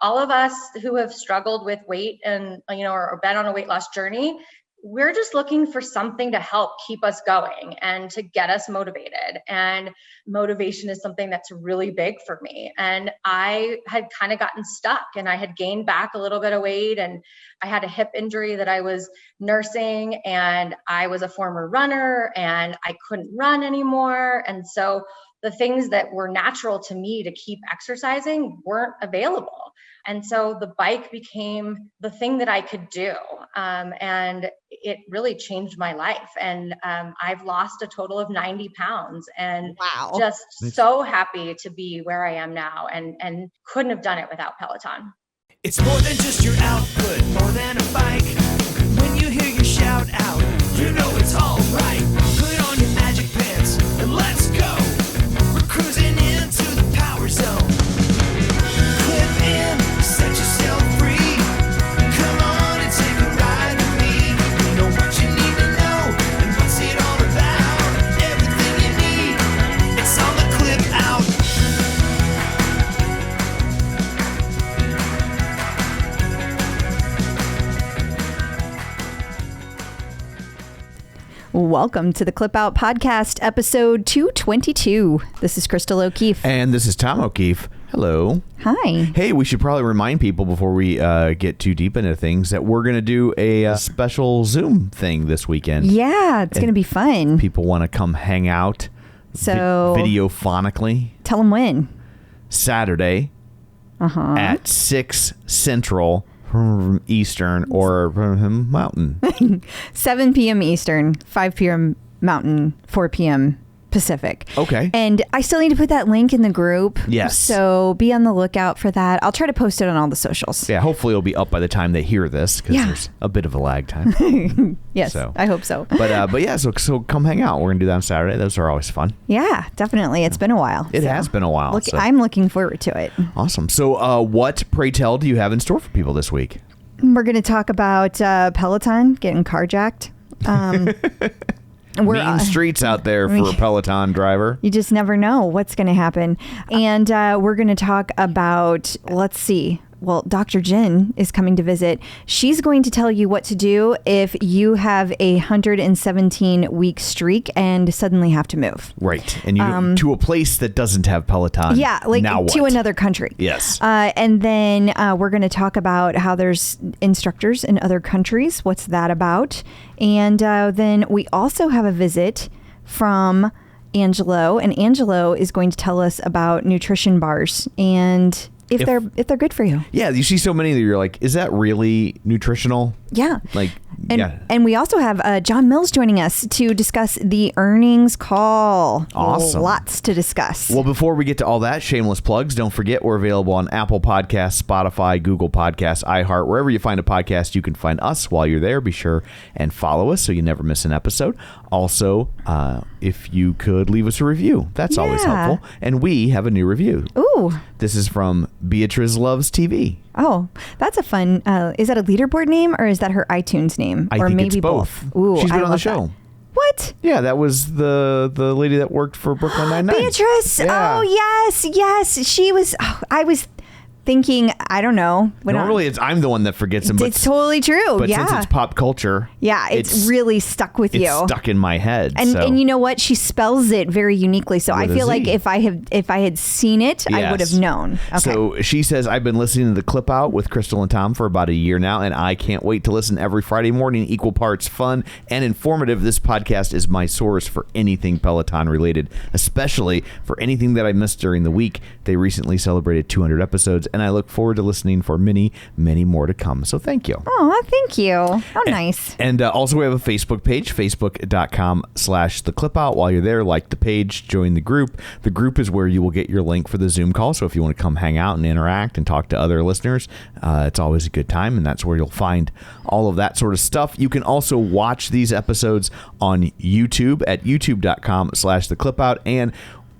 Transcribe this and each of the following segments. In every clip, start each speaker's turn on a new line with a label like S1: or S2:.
S1: all of us who have struggled with weight and, or been on a weight loss journey, we're just looking for something to help keep us going and to get us motivated. And motivation is something that's really big for me. And I had kind of gotten stuck, and I had gained back a little bit of weight, and I had a hip injury that I was nursing, and I was a former runner and I couldn't run anymore. And so the things that were natural to me to keep exercising weren't available. And so the bike became the thing that I could do. And it really changed my life. And I've lost a total of 90 pounds and just so happy to be where I am now, and couldn't have done it without Peloton.
S2: It's more than just your output, more than a bike. When you hear your shout out, you know it's all right. Put on your magic pants and let's go. We're cruising into the power zone. Clip in, set yourself free. Come on and take a ride with me. You know what you need to know and what's it all about. Everything you need, it's on the Clip Out.
S3: Welcome to the Clip Out Podcast, episode 222. This is Crystal O'Keefe.
S4: And this is Tom O'Keefe. Hello.
S3: Hi.
S4: Hey, we should probably remind people before we get too deep into things that we're going to do a special Zoom thing this weekend.
S3: Yeah, it's going to be fun.
S4: People want to come hang out videophonically.
S3: Tell them when.
S4: Saturday at 6 Central Eastern or Mountain.
S3: 7 p.m. Eastern, 5 p.m. Mountain, 4 p.m. Pacific.
S4: Okay.
S3: And I still need to put that link in the group.
S4: Yes.
S3: So be on the lookout for that. I'll try to post it on all the socials.
S4: Yeah, hopefully it'll be up by the time they hear this because there's a bit of a lag time.
S3: Yes, so. I hope so.
S4: But yeah, so come hang out. We're going to do that on Saturday. Those are always fun.
S3: Yeah, definitely. It's been a while.
S4: It has been a while.
S3: I'm looking forward to it.
S4: Awesome. So what, pray tell, do you have in store for people this week?
S3: We're going to talk about Peloton getting carjacked.
S4: Mean streets out there for a Peloton driver.
S3: You just never know what's going to happen. And we're going to talk about, let's see. Well, Dr. Jenn is coming to visit. She's going to tell you what to do if you have a 117-week streak and suddenly have to move.
S4: Right. And you to a place that doesn't have Peloton.
S3: Yeah, like
S4: now
S3: to
S4: what?
S3: another country.
S4: Yes.
S3: And then we're going to talk about how there's instructors in other countries. What's that about? And then we also have a visit from Angelo. And Angelo is going to tell us about nutrition bars and if they're good for you.
S4: Yeah, you see so many that you're like, is that really nutritional?
S3: Yeah.
S4: Yeah.
S3: And we also have John Mills joining us to discuss the earnings call.
S4: Awesome.
S3: Lots to discuss.
S4: Well, before we get to all that, shameless plugs, don't forget we're available on Apple Podcasts, Spotify, Google Podcasts, iHeart. Wherever you find a podcast, you can find us. While you're there, be sure and follow us so you never miss an episode. Also, if you could leave us a review, that's always helpful. And we have a new review.
S3: Ooh.
S4: This is from Beatrice Loves TV.
S3: Oh, that's a fun, is that a leaderboard name or is that her iTunes name?
S4: I think it's both.
S3: Ooh,
S4: she's been on the show.
S3: That. What?
S4: Yeah, that was the lady that worked for Brooklyn Nine-Nine.
S3: Beatrice! Yeah. Oh, yes. She was, I was thinking, I don't know.
S4: Normally, I'm the one that forgets them.
S3: It's totally true.
S4: But since it's pop culture,
S3: it's really stuck with you.
S4: It's stuck in my head.
S3: And you know what? She spells it very uniquely. So I feel like if I had seen it, I would have known. Okay.
S4: So she says, I've been listening to the Clip Out with Crystal and Tom for about a year now, and I can't wait to listen every Friday morning. Equal parts fun and informative. This podcast is my source for anything Peloton related, especially for anything that I missed during the week. They recently celebrated 200 episodes, and I look forward to listening for many, many more to come. So thank you.
S3: Oh, thank you. Oh, nice.
S4: And also we have a Facebook page, facebook.com/theclipout. While you're there, like the page, join the group. The group is where you will get your link for the Zoom call. So if you want to come hang out and interact and talk to other listeners, it's always a good time. And that's where you'll find all of that sort of stuff. You can also watch these episodes on YouTube at youtube.com/theclipout. And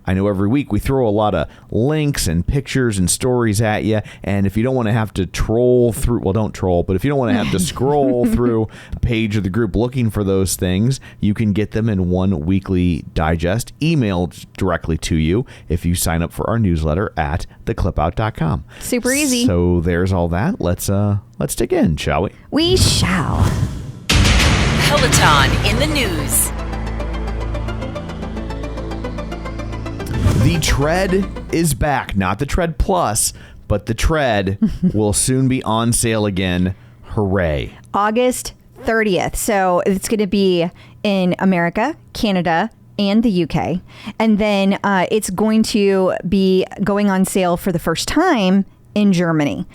S4: I know every week we throw a lot of links and pictures and stories at you. And if you don't want to have to troll through, well, don't troll, but if you don't want to have to scroll through a page of the group looking for those things, you can get them in one weekly digest emailed directly to you if you sign up for our newsletter at theclipout.com.
S3: Super easy.
S4: So there's all that. Let's dig in, shall we?
S3: We shall.
S5: Peloton in the news.
S4: The Tread is back. Not the Tread Plus, but the Tread will soon be on sale again. Hooray.
S3: August 30th. So it's going to be in America, Canada, and the UK. And then it's going to be going on sale for the first time in Germany.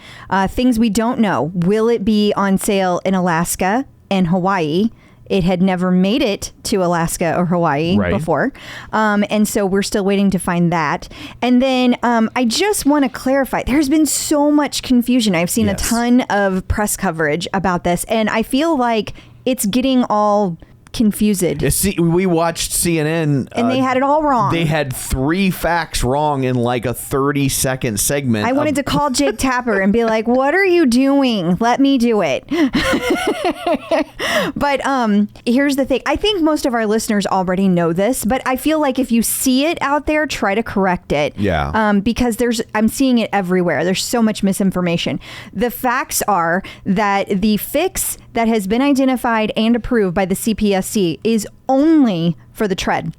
S3: Things we don't know. Will it be on sale in Alaska and Hawaii? It had never made it to Alaska or Hawaii before. And so we're still waiting to find that. And then I just want to clarify, there's been so much confusion. I've seen a ton of press coverage about this, and I feel like it's getting all confused.
S4: We watched CNN
S3: and they had it all wrong.
S4: They had 3 facts wrong in like a 30-second segment.
S3: I wanted to call Jake Tapper and be like, what are you doing? Let me do it. But here's the thing. I think most of our listeners already know this, but I feel like if you see it out there, try to correct it.
S4: Yeah.
S3: Because I'm seeing it everywhere. There's so much misinformation. The facts are that the fix that has been identified and approved by the CPSC is only for the Tread.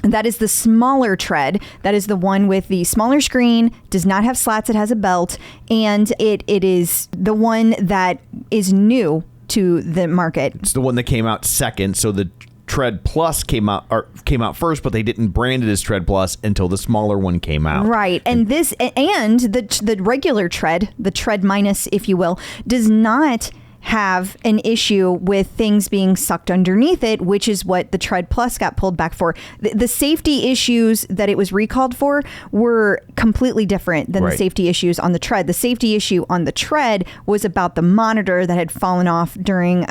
S3: That is the smaller Tread. That is the one with the smaller screen, does not have slats, it has a belt, and it is the one that is new to the market.
S4: It's the one that came out second, so the Tread Plus came out first, but they didn't brand it as Tread Plus until the smaller one came out.
S3: Right. And the regular Tread, the Tread Minus, if you will, does not have an issue with things being sucked underneath it, which is what the Tread Plus got pulled back for. The safety issues that it was recalled for were completely different than the safety issues on the Tread. The safety issue on the Tread was about the monitor that had fallen off during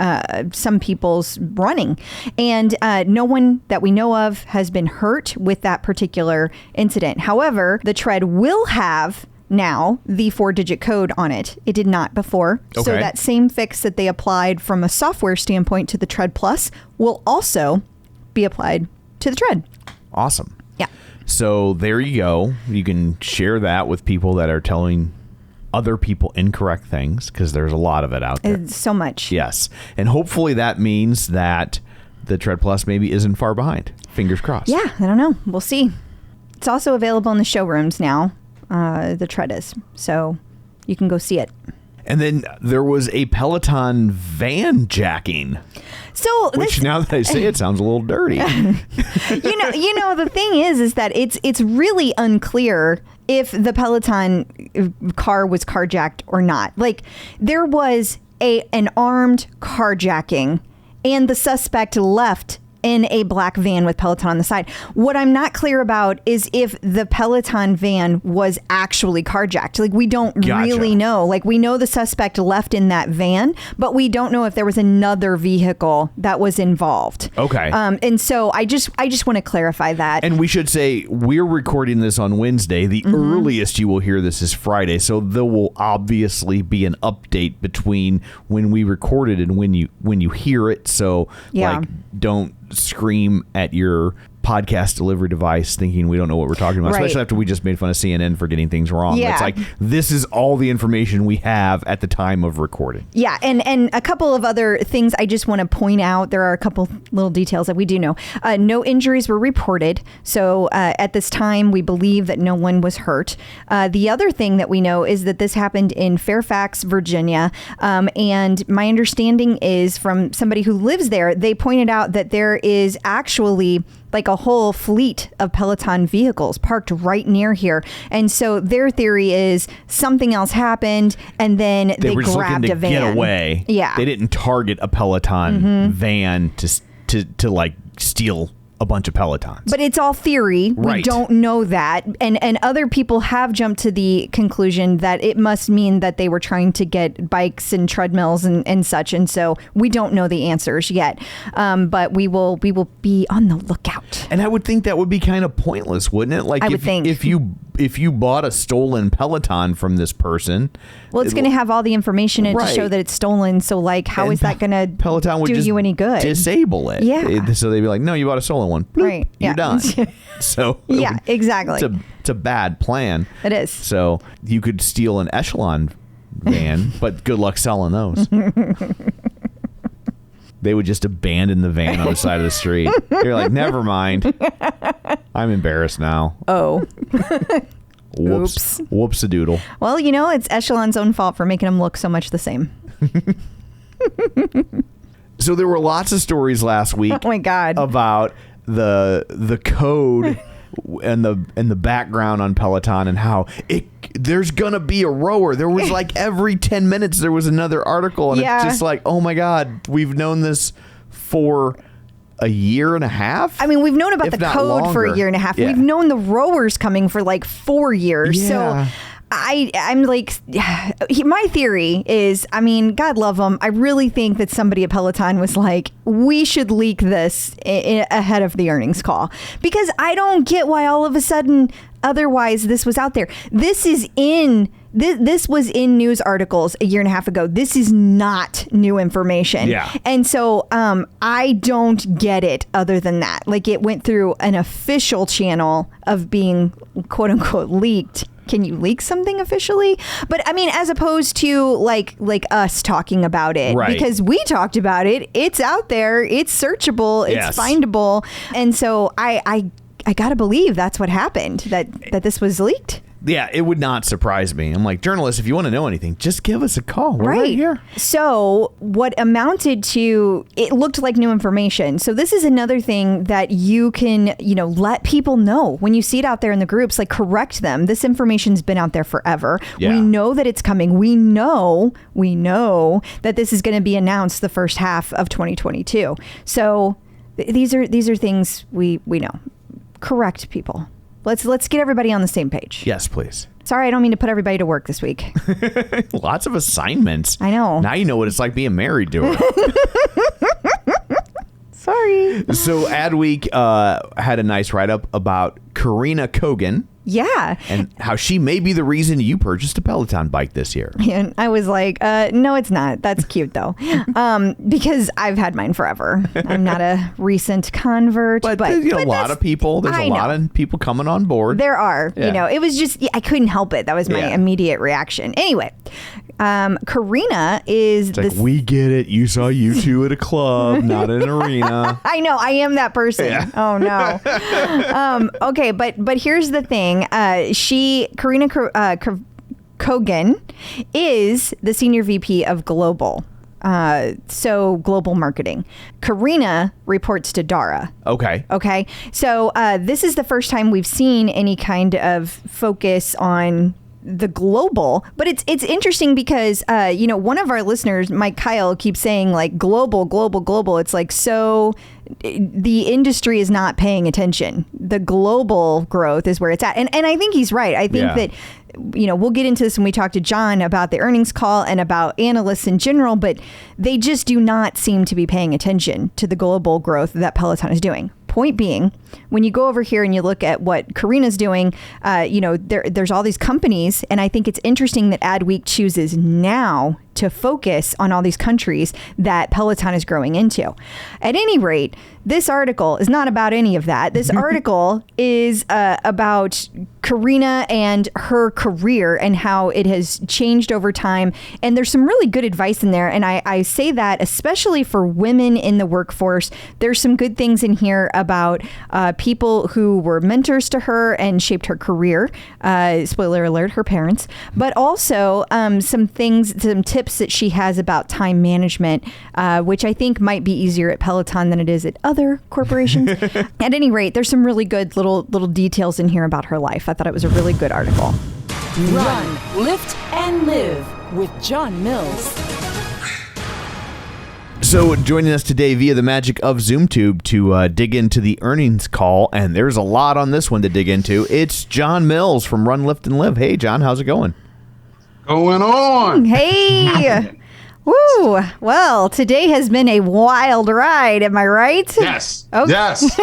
S3: some people's running. And no one that we know of has been hurt with that particular incident. However, the Tread will have now the 4-digit code on it. It did not before.
S4: Okay.
S3: So that same fix that they applied from a software standpoint to the Tread Plus will also be applied to the Tread.
S4: Awesome.
S3: Yeah.
S4: So there you go. You can share that with people that are telling other people incorrect things, because there's a lot of it out there.
S3: It's so much.
S4: Yes. And hopefully that means that the Tread Plus maybe isn't far behind. Fingers crossed.
S3: Yeah, I don't know. We'll see. It's also available in the showrooms now. The Tread is, so you can go see it.
S4: And then there was a Peloton van jacking.
S3: So
S4: which, now that I say it, sounds a little dirty.
S3: you know, the thing is that it's really unclear if the Peloton car was carjacked or not. Like, there was an armed carjacking, and the suspect left in a black van with Peloton on the side. What I'm not clear about is if the Peloton van was actually carjacked. Like, we don't really know. Like, we know the suspect left in that van, but we don't know if there was another vehicle that was involved.
S4: Okay.
S3: And so I just want to clarify that.
S4: And we should say we're recording this on Wednesday. The earliest you will hear this is Friday. So there will obviously be an update between when we recorded and when you hear it. So don't scream at your podcast delivery device thinking we don't know what we're talking about, especially after we just made fun of CNN for getting things wrong.
S3: Yeah.
S4: It's like, this is all the information we have at the time of recording.
S3: Yeah, and a couple of other things I just want to point out. There are a couple little details that we do know. No injuries were reported, so at this time we believe that no one was hurt. The other thing that we know is that this happened in Fairfax, Virginia, and my understanding is from somebody who lives there, they pointed out that there is actually like a whole fleet of Peloton vehicles parked right near here. And so their theory is something else happened, and then they
S4: were just
S3: grabbed
S4: looking to
S3: a van.
S4: get away.
S3: Yeah.
S4: They didn't target a Peloton van to like steal a bunch of Pelotons.
S3: But it's all theory.
S4: Right.
S3: We don't know that. And other people have jumped to the conclusion that it must mean that they were trying to get bikes and treadmills and such. And so we don't know the answers yet. But we will be on the lookout.
S4: And I would think that would be kind of pointless, wouldn't it? Like
S3: I would think.
S4: If you bought a stolen Peloton from this person,
S3: well, it's going to have all the information in it to
S4: Right.
S3: show that it's stolen. So like, how is that going to
S4: Peloton would
S3: do
S4: just
S3: you any good?
S4: disable it.
S3: Yeah.
S4: So they'd be like, no, you bought a stolen one. Bloop,
S3: Right.
S4: You're
S3: Yeah.
S4: done. So
S3: Yeah, exactly.
S4: It's a bad plan.
S3: It is.
S4: So you could steal an Echelon van, but good luck selling those. They would just abandon the van on the side of the street. You're like, never mind. I'm embarrassed now.
S3: Oh.
S4: Whoops. Whoops-a-doodle.
S3: Well, it's Echelon's own fault for making them look so much the same.
S4: So there were lots of stories last week
S3: Oh my God.
S4: about the code and the background on Peloton and how there's gonna be a rower. There was like every 10 minutes there was another article, and
S3: Yeah.
S4: it's just like, oh my God, we've known this for a year and a half.
S3: I mean, we've known about
S4: if
S3: the
S4: not
S3: code for a
S4: longer.
S3: year and a half.
S4: Yeah.
S3: We've known the rowers coming for like 4 years.
S4: Yeah.
S3: So I'm like, my theory is, I mean, God love them. I really think that somebody at Peloton was like, we should leak this ahead of the earnings call, because I don't get why all of a sudden, otherwise this was out there. This was in news articles a year and a half ago. This is not new information.
S4: Yeah.
S3: And so I don't get it other than that. Like, it went through an official channel of being quote unquote leaked. Can you leak something officially? But I mean, as opposed to like us talking about it,
S4: Right.
S3: because we talked about it. It's out there. It's searchable. It's
S4: Yes.
S3: findable. And so I gotta believe that's what happened. That this was leaked.
S4: Yeah, it would not surprise me. I'm like, journalists, if you want to know anything, just give us a call. We're right here.
S3: So what amounted to, it looked like new information. So this is another thing that you can, let people know when you see it out there in the groups, like, correct them. This information's been out there forever.
S4: Yeah.
S3: We know that it's coming. We know that this is going to be announced the first half of 2022. So these are things we know. Correct people. Let's get everybody on the same page.
S4: Yes, please.
S3: Sorry, I don't mean to put everybody to work this week.
S4: Lots of assignments.
S3: I know.
S4: Now you know what it's like being married to her.
S3: Sorry.
S4: So Adweek had a nice write-up about Karina Kogan
S3: Yeah.
S4: and how she may be the reason you purchased a Peloton bike this year.
S3: And I was like, no, it's not. That's cute, though. Because I've had mine forever. I'm not a recent convert.
S4: But,
S3: but
S4: a lot of people, there's a lot of people coming on board.
S3: There are.
S4: Yeah.
S3: It was just, I couldn't help it. That was my immediate reaction. Anyway, Karina is
S4: It's like, we get it. You saw you two at a club, not an arena.
S3: I know. I am that person.
S4: Yeah.
S3: Oh, no. Okay, but here's the thing. Karina Kogan is the senior VP of Global. So global marketing. Karina reports to Dara.
S4: Okay.
S3: So this is the first time we've seen any kind of focus on the global, but it's interesting because one of our listeners, Mike Kyle, keeps saying like global. It's like, so the industry is not paying attention. The global growth is where it's at, and I think he's right. I think that we'll get into this when we talk to John about the earnings call and about analysts in general, but they just do not seem to be paying attention to the global growth that Peloton is doing. Point being, when you go over here and you look at what Karina's doing, there's all these companies, and I think it's interesting that Adweek chooses now to focus on all these countries that Peloton is growing into. At any rate, this article is not about any of that. This article is about Karina and her career and how it has changed over time. And there's some really good advice in there. And I say that especially for women in the workforce. There's some good things in here about people who were mentors to her and shaped her career. Spoiler alert, her parents. But also some tips that she has about time management, which I think might be easier at Peloton than it is at other corporations. At any rate, there's some really good little details in here about her life. I thought it was a really good article.
S5: Run, lift, and live with John Mills.
S4: So joining us today via the magic of ZoomTube to dig into the earnings call, and there's a lot on this one to dig into. It's John Mills from Run, Lift, and Live. Hey, John, how's it going?
S5: Going on.
S3: Hey. Woo. Well, today has been a wild ride. Am I right?
S5: Yes.
S3: Okay.
S5: Yes.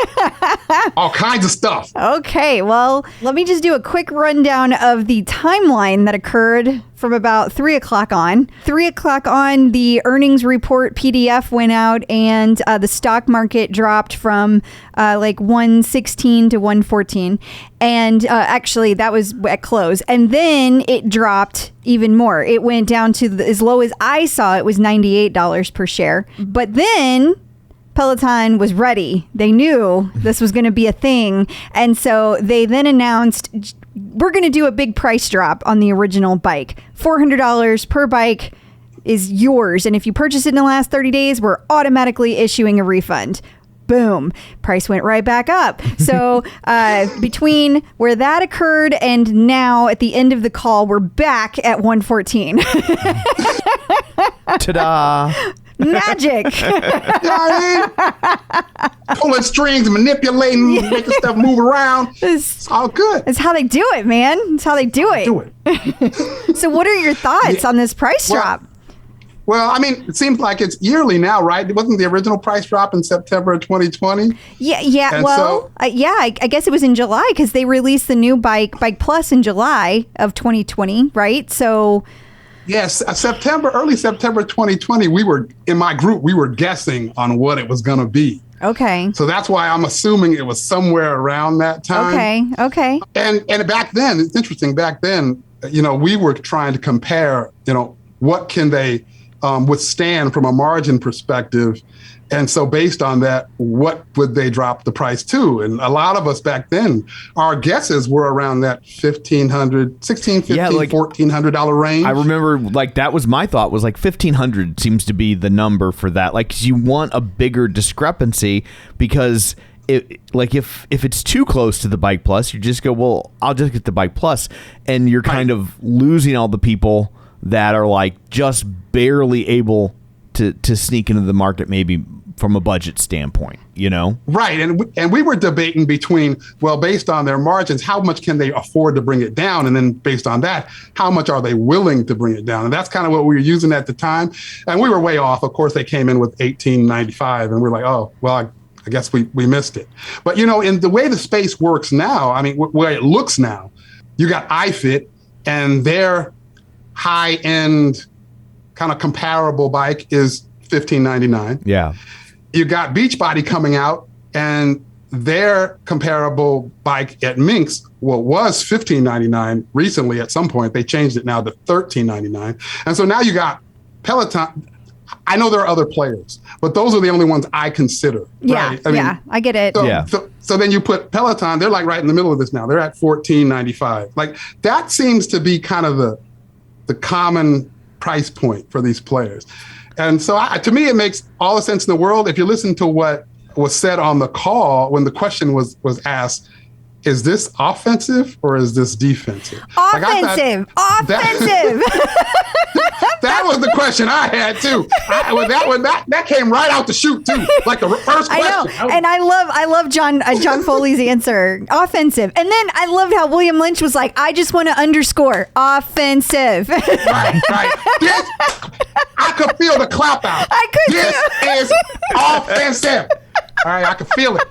S5: All kinds of stuff.
S3: Okay. Well, let me just do a quick rundown of the timeline that occurred from about 3 o'clock on. 3 o'clock on, the earnings report PDF went out, and the stock market dropped from like 116 to 114. And actually, that was at close. And then it dropped even more. It went down to as low as I saw. It was $98 per share. But then Peloton was ready. They knew this was going to be a thing. And so they then announced, we're going to do a big price drop on the original bike. $400 per bike is yours. And if you purchase it in the last 30 days, we're automatically issuing a refund. Boom. Price went right back up. So between where that occurred and now at the end of the call, we're back at 114.
S4: Ta-da.
S3: Magic.
S5: Pulling strings and manipulating, making stuff move around. It's all good.
S3: It's how they do it, man. It's how they do it.
S5: Do it.
S3: So what are your thoughts on this price drop?
S5: Well, I mean, it seems like it's yearly now, right? Wasn't the original price drop in September of 2020?
S3: Yeah.
S5: And
S3: well, I guess it was in July because they released the new Bike Plus in July of 2020, right? So
S5: yes, early September 2020, we were, in my group, we were guessing on what it was going to be.
S3: Okay.
S5: So that's why I'm assuming it was somewhere around that time.
S3: Okay.
S5: And back then, it's interesting, back then, we were trying to compare, what can they withstand from a margin perspective. And so based on that, what would they drop the price to? And a lot of us back then, our guesses were around that $1,500, $1,400 range.
S4: I remember that was my thought, was like $1,500 seems to be the number for that. Like, 'cause you want a bigger discrepancy because if it's too close to the Bike Plus, you just go, well, I'll just get the Bike Plus. And you're kind of losing all the people that are like just barely able to sneak into the market, maybe from a budget standpoint, Right. And we were debating between, well, based on their margins, how much can they afford to bring it down? And then based on that, how much are they willing to bring it down? And that's kind of what we were using at the time. And we were way off. Of course, they came in with $1,895 and we're like, oh, well, I guess we missed it. But, in the way the space works now, I mean, where it looks now, you got iFit and their high-end kind of comparable bike is $1,599. Yeah.
S5: You got Beachbody coming out and their comparable bike at Minx, was $1,599 recently at some point. They changed it now to $1,399. And so now you got Peloton. I know there are other players, but those are the only ones I consider.
S3: Yeah,
S5: right? I mean,
S3: I get it.
S5: So then you put Peloton, they're like right in the middle of this now. They're at $1,495. Like that seems to be kind of the common price point for these players. And so to me, it makes all the sense in the world. If you listen to what was said on the call when the question was asked, is this offensive or is this defensive?
S3: Offensive. Offensive.
S5: That was the question I had too. That came right out the chute too, like the first question.
S3: I know, and I love John Foley's answer, offensive. And then I loved how William Lynch was like, I just want to underscore offensive.
S5: Right. Yes, I could feel the clap out.
S3: I could.
S5: This is offensive. All right, I could feel it.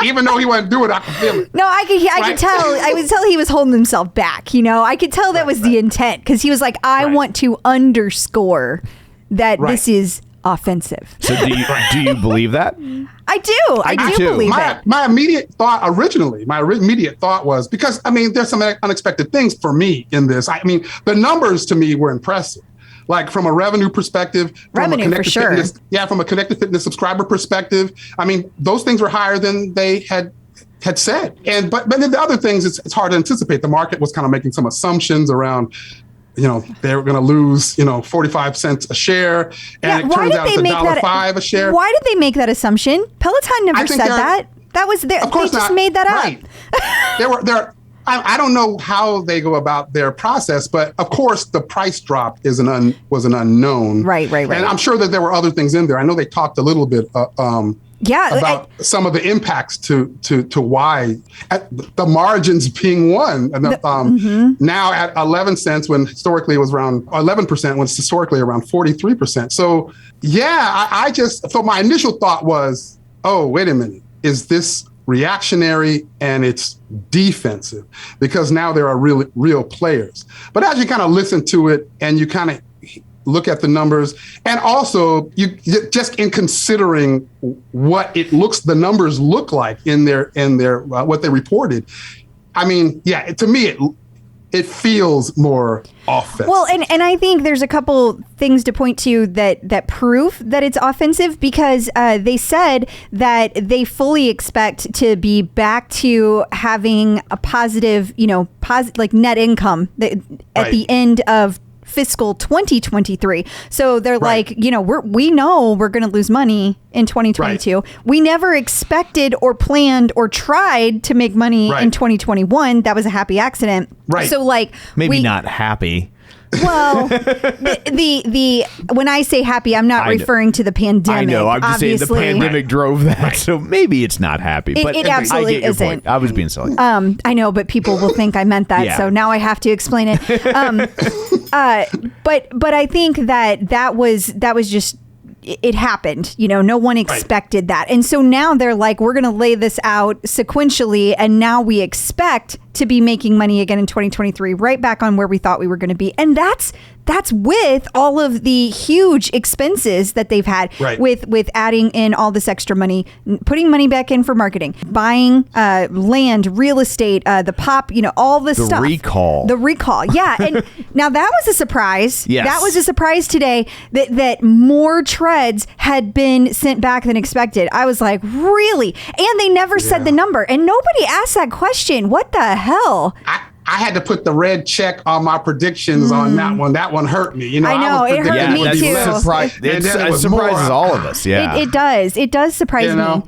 S5: Even though he wasn't doing it, I could feel it.
S3: No, I could tell. I could tell he was holding himself back. I could tell that was the intent because he was like, I want to underscore that this is offensive.
S4: So do you believe that?
S3: I do. I do believe it.
S5: My immediate thought was, because, I mean, there's some unexpected things for me in this. I mean, the numbers to me were impressive. Like from a revenue perspective, from a connected fitness subscriber perspective. I mean, those things were higher than they had said. But then the other things, it's hard to anticipate. The market was kind of making some assumptions around, they were going to lose, 45 cents a share. And it turns out it's $1.05 a share.
S3: Why did they make that assumption? Peloton never said that. That was there. Of course they just made that up.
S5: Right. I don't know how they go about their process, but of course the price drop was an unknown.
S3: Right.
S5: And I'm sure that there were other things in there. I know they talked a little bit about some of the impacts to why the margins being one. Now at 11 cents when historically it was around 11%, when it's historically around 43%. So so my initial thought was, oh, wait a minute, is this reactionary and it's defensive? Because now there are real players. But as you kind of listen to it and you kind of look at the numbers, and also you just in considering what the numbers look like in their what they reported. I mean, to me it feels more offensive.
S3: Well, and I think there's a couple things to point to that prove that it's offensive, because they said that they fully expect to be back to having a positive, like net income at the end of fiscal 2023. So they're like, we know we're going to lose money in 2022. Right. We never expected or planned or tried to make money in 2021. That was a happy accident.
S5: Right.
S3: So
S4: maybe not happy.
S3: Well, the when I say happy, I'm not referring to the pandemic.
S4: I know. I'm just saying the pandemic drove that.
S5: Right.
S4: So maybe it's not happy. But
S3: it absolutely isn't.
S4: Point. I was being silly.
S3: I know, but people will think I meant that. So now I have to explain it. But I think that was just, it happened. No one expected that. And so now they're like, we're going to lay this out sequentially. And now we expect to be making money again in 2023, right back on where we thought we were going to be. And that's with all of the huge expenses that they've had with adding in all this extra money, putting money back in for marketing, buying land, real estate, the pop, all this stuff. The recall. Yeah. And now that was a surprise.
S4: Yes.
S3: That was a surprise today that more treads had been sent back than expected. I was like, really? And they never said the number. And nobody asked that question. What the hell?
S5: I had to put the red check on my predictions on that one. That one hurt me.
S3: I know, it hurt me too.
S4: It surprises all of us. Yeah,
S3: it does. It does surprise me.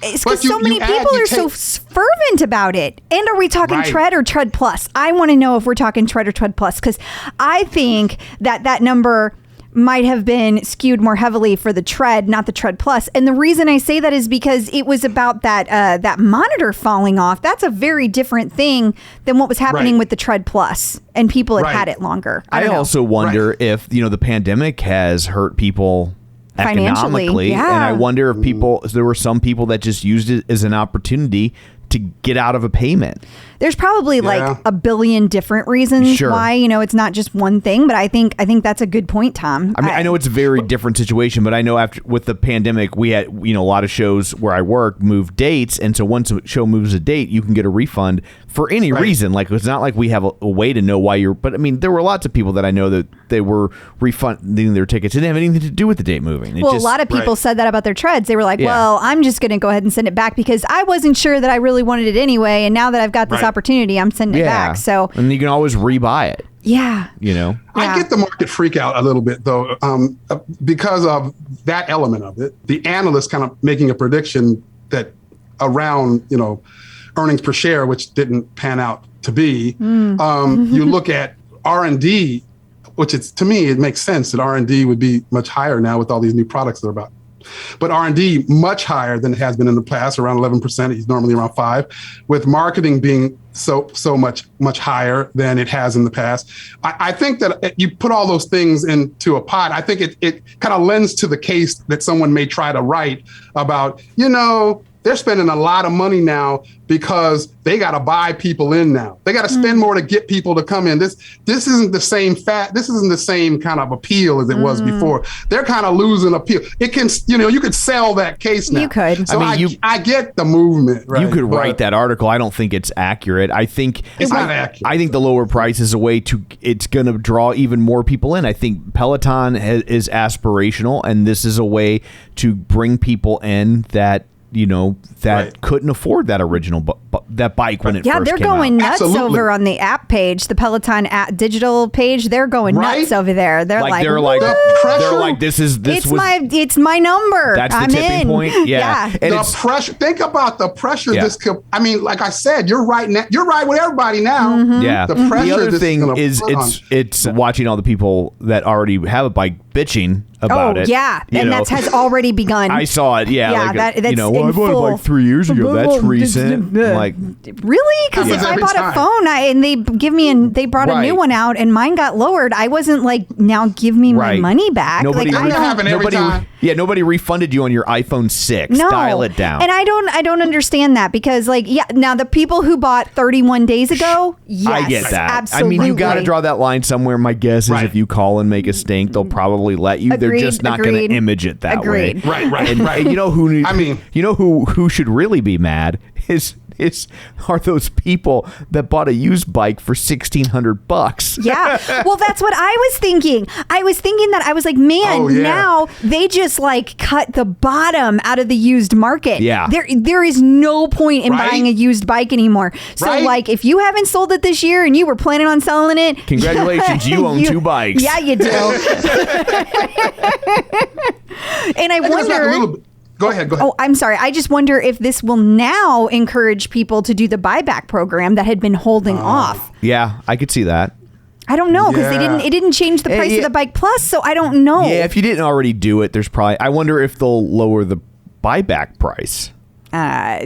S3: It's because so many people are so fervent about it. And are we talking Tread or Tread Plus? I want to know if we're talking Tread or Tread Plus, because I think that number might have been skewed more heavily for the Tread, not the Tread Plus. And the reason I say that is because it was about that monitor falling off. That's a very different thing than what was happening with the Tread Plus, and people had it longer. I
S4: also wonder if the pandemic has hurt people economically, and I wonder if there were some people that just used it as an opportunity to get out of a payment.
S3: There's probably like a billion different reasons why, it's not just one thing, but I think that's a good point, Tom.
S4: I mean, I know it's a very different situation, but I know with the pandemic, we had, a lot of shows where I work move dates. And so once a show moves a date, you can get a refund for any reason. Like, it's not like we have a way to know why but I mean, there were lots of people that I know that they were refunding their tickets. It didn't have anything to do with the date moving.
S3: A lot of people said that about their treads. They were like, well, I'm just going to go ahead and send it back because I wasn't sure that I really wanted it anyway. And now that I've got this opportunity, I'm sending it back. So,
S4: and you can always rebuy it.
S3: Yeah.
S5: I get the market freak out a little bit, though, because of that element of it. The analyst kind of making a prediction that around, earnings per share, which didn't pan out to be. You look at R&D, which to me, it makes sense that R&D would be much higher now with all these new products that are about. But R&D much higher than it has been in the past, around 11%. He's normally around 5%, with marketing being so much higher than it has in the past. I think that you put all those things into a pot. I think it kind of lends to the case that someone may try to write about, they're spending a lot of money now because they got to buy people in now. They got to spend more to get people to come in. This isn't the same This isn't the same kind of appeal as it was before. They're kind of losing appeal. It can, you could sell that case now.
S3: You could.
S5: So I get the movement. Right?
S4: You could write that article. I don't think it's accurate. I think
S5: it's not accurate.
S4: I think the lower price is a way it's going to draw even more people in. I think Peloton is aspirational, and this is a way to bring people in that couldn't afford that original bike when it first
S3: they're
S4: came
S3: going
S4: out.
S3: nuts
S5: Absolutely.
S3: over on the app page, the Peloton app digital page. They're going nuts over there. They're like,
S4: they're like, this was
S3: my number.
S4: That's the
S3: I'm
S4: tipping
S3: in.
S4: point. Yeah. And
S5: the pressure. Think about the pressure.
S4: Yeah.
S5: This could. I mean, like I said, you're right now. You're right with everybody now.
S3: Mm-hmm.
S4: Yeah.
S5: The pressure.
S4: The other
S5: this
S4: thing
S5: gonna
S4: is
S5: put on.
S4: it's watching all the people that already have a bike bitching about it.
S3: Yeah, and that has already begun.
S4: I saw it. Yeah,
S3: Yeah,
S4: like,
S3: that's
S4: I bought a
S3: full.
S4: bike 3 years ago. That's recent. I'm like,
S3: really? Because if I
S5: Every
S3: bought a
S5: time.
S3: phone and they brought a new
S4: Right.
S3: one out and mine got lowered, I wasn't like, now give me my money back.
S4: Nobody,
S3: like,
S5: That happen every time.
S4: Yeah, nobody refunded you on your iPhone 6.
S3: No.
S4: Dial it down.
S3: And I don't understand that because now the people who bought 31 days ago, yes,
S4: I get that.
S3: Absolutely.
S4: I mean, you got to draw that line somewhere. My guess is
S5: Right.
S4: if you call and make a stink, they'll probably let you. They're just not going to image it that way.
S5: Right.
S4: And you know who?
S5: I mean,
S4: you know who should really be mad are those people that bought a used bike for $1,600.
S3: Yeah. Well, that's what I was thinking. I was thinking that I was like, man, now they just like cut the bottom out of the used market.
S4: Yeah.
S3: There is no point in buying a used bike anymore. So like if you haven't sold it this year and you were planning on selling it,
S4: Congratulations, you own 2 bikes.
S3: Yeah, you do. And I wonder.
S5: Go ahead.
S3: Oh, I'm sorry. I just wonder if this will now encourage people to do the buyback program that had been holding off.
S4: Yeah, I could see that.
S3: I don't know because it didn't change the price of the Bike Plus, so I don't know.
S4: Yeah, if you didn't already do it, there's probably. I wonder if they'll lower the buyback price.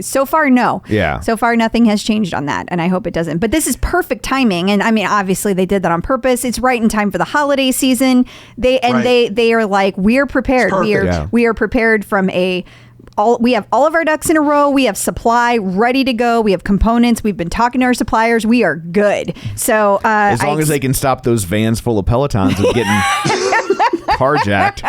S3: So far, no.
S4: Yeah.
S3: So far, nothing has changed on that, and I hope it doesn't. But this is perfect timing, and I mean, obviously, they did that on purpose. It's right in time for the holiday season. They are like, we're prepared. We are prepared from we have all of our ducks in a row. We have supply ready to go. We have components. We've been talking to our suppliers. We are good. So
S4: as long as they can stop those vans full of Pelotons and getting carjacked.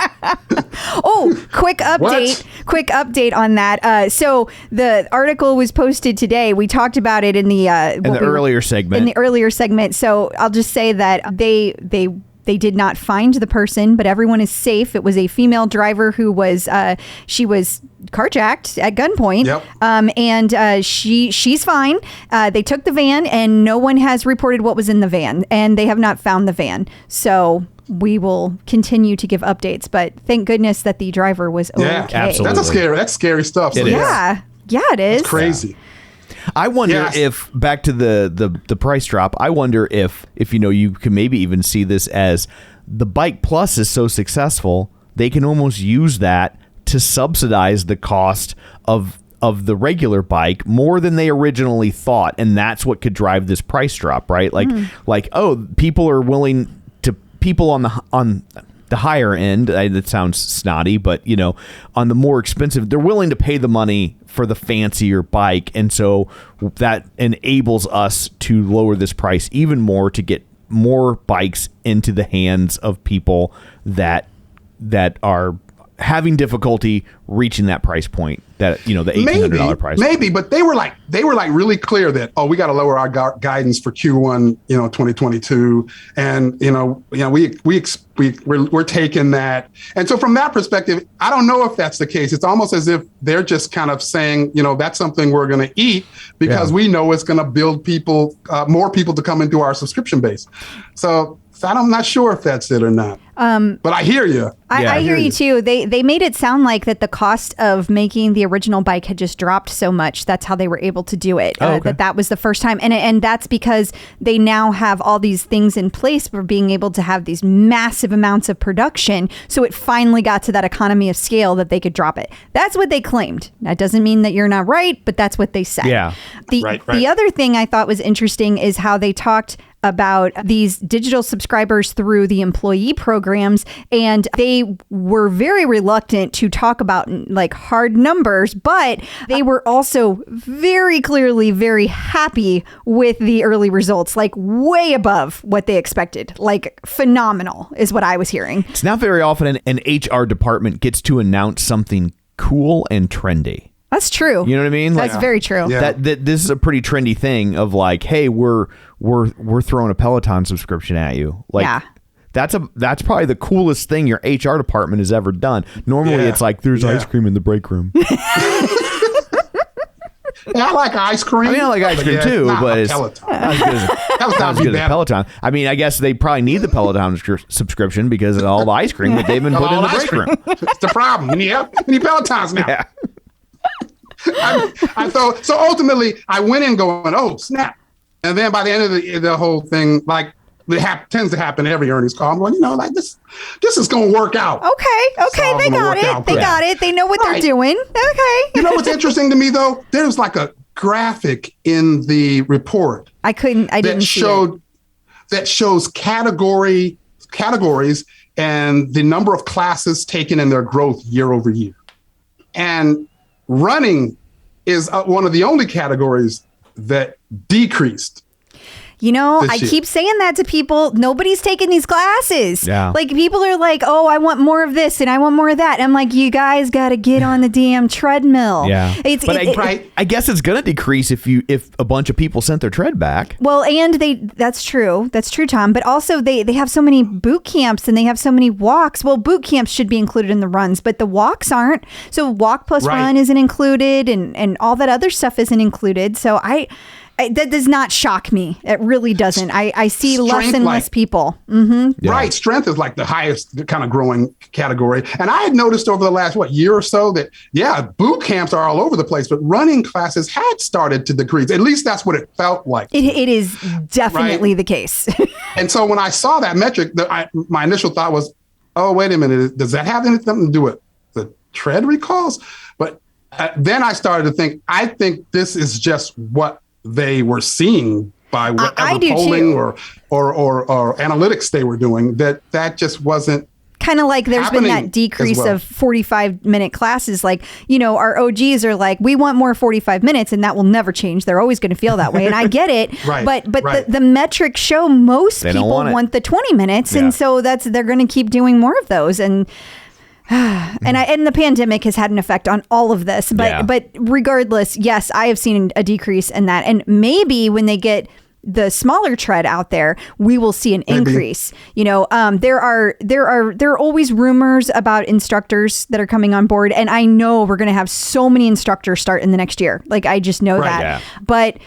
S3: Oh, quick update on that. So the article was posted today. We talked about it in the
S4: earlier segment.
S3: So I'll just say that they did not find the person, but everyone is safe. It was a female driver who was she was carjacked at gunpoint.
S5: Yep.
S3: And she's fine. They took the van, and no one has reported what was in the van, and they have not found the van. So we will continue to give updates, but thank goodness that the driver was okay.
S4: Absolutely.
S5: That's scary stuff. So
S3: it is
S5: It's crazy.
S4: I wonder if, back to the price drop, I wonder if you can maybe even see this as the Bike Plus is so successful, they can almost use that to subsidize the cost of the regular bike more than they originally thought, and that's what could drive this price drop, right? People are willing to, people on the higher end, that sounds snotty, but on the more expensive, they're willing to pay the money for the fancier bike, and so that enables us to lower this price even more to get more bikes into the hands of people that are having difficulty reaching that price point, that the $1,800 price.
S5: Maybe, but they were like really clear that we got to lower our guidance for Q1 2022, and we're taking that. And so from that perspective, I don't know if that's the case. It's almost as if they're just kind of saying, that's something we're going to eat because we know it's going to build more people to come into our subscription base. So I'm not sure if that's it or not. But I hear you.
S3: I hear you too. They made it sound like that the cost of making the original bike had just dropped so much. That's how they were able to do it. That was the first time. And that's because they now have all these things in place for being able to have these massive amounts of production. So it finally got to that economy of scale that they could drop it. That's what they claimed. That doesn't mean that you're not right, but that's what they said.
S4: Yeah.
S3: The other thing I thought was interesting is how they talked about these digital subscribers through the employee programs, and they were very reluctant to talk about like hard numbers, but they were also very clearly very happy with the early results, like way above what they expected, like phenomenal is what I was hearing.
S4: It's not very often an HR department gets to announce something cool and trendy.
S3: That's true.
S4: You know what I mean?
S3: That's very true.
S5: Yeah.
S4: That this is a pretty trendy thing of like, hey, we're throwing a Peloton subscription at you. Like, that's probably the coolest thing your HR department has ever done. Normally, it's like there's ice cream in the break room.
S5: Yeah, I like ice cream.
S4: I mean, I like ice cream too, but it's
S5: Peloton.
S4: not as good as Peloton. I mean, I guess they probably need the Peloton subscription because of all the ice cream that they've been putting in the break room.
S5: That's the problem. We need Pelotons now.
S4: Yeah.
S5: I thought so. Ultimately, I went in going, "Oh snap!" And then by the end of the whole thing, like it tends to happen every earnings call. I'm going, like this is going to work out.
S3: Okay, they got it. They got it. They know what they're doing. Okay.
S5: You know what's interesting to me though? There's like a graphic in the report.
S3: I didn't see it.
S5: That shows categories and the number of classes taken and their growth year over year. And running is one of the only categories that decreased.
S3: You know, I keep saying that to people. Nobody's taking these classes.
S4: Yeah.
S3: Like people are like, oh, I want more of this and I want more of that. And I'm like, you guys got to get on the damn treadmill.
S4: Yeah. I guess it's going to decrease if a bunch of people sent their tread back.
S3: Well, and that's true. That's true, Tom. But also they have so many boot camps and they have so many walks. Well, boot camps should be included in the runs, but the walks aren't. So walk plus run isn't included and all that other stuff isn't included. So that does not shock me. It really doesn't. I see less and less people. Mm-hmm.
S5: Yeah. Right. Strength is like the highest kind of growing category. And I had noticed over the last, year or so that, boot camps are all over the place, but running classes had started to decrease. At least that's what it felt like.
S3: It is definitely the case.
S5: And so when I saw that metric, my initial thought was, oh, wait a minute. Does that have anything to do with the tread recalls? But then I started to think, I think this is just what they were seeing by whatever polling or analytics they were doing, that just wasn't
S3: kind of like there's been that decrease of 45-minute classes. Like, our OGs are like, we want more 45 minutes and that will never change. They're always going to feel that way. And I get it. But the metrics show most people want the 20 minutes. Yeah. And so they're going to keep doing more of those. And the pandemic has had an effect on all of this, but regardless, yes, I have seen a decrease in that, and maybe when they get the smaller tread out there, we will see an increase. There are always rumors about instructors that are coming on board, and I know we're going to have so many instructors start in the next year. Like I just know that, but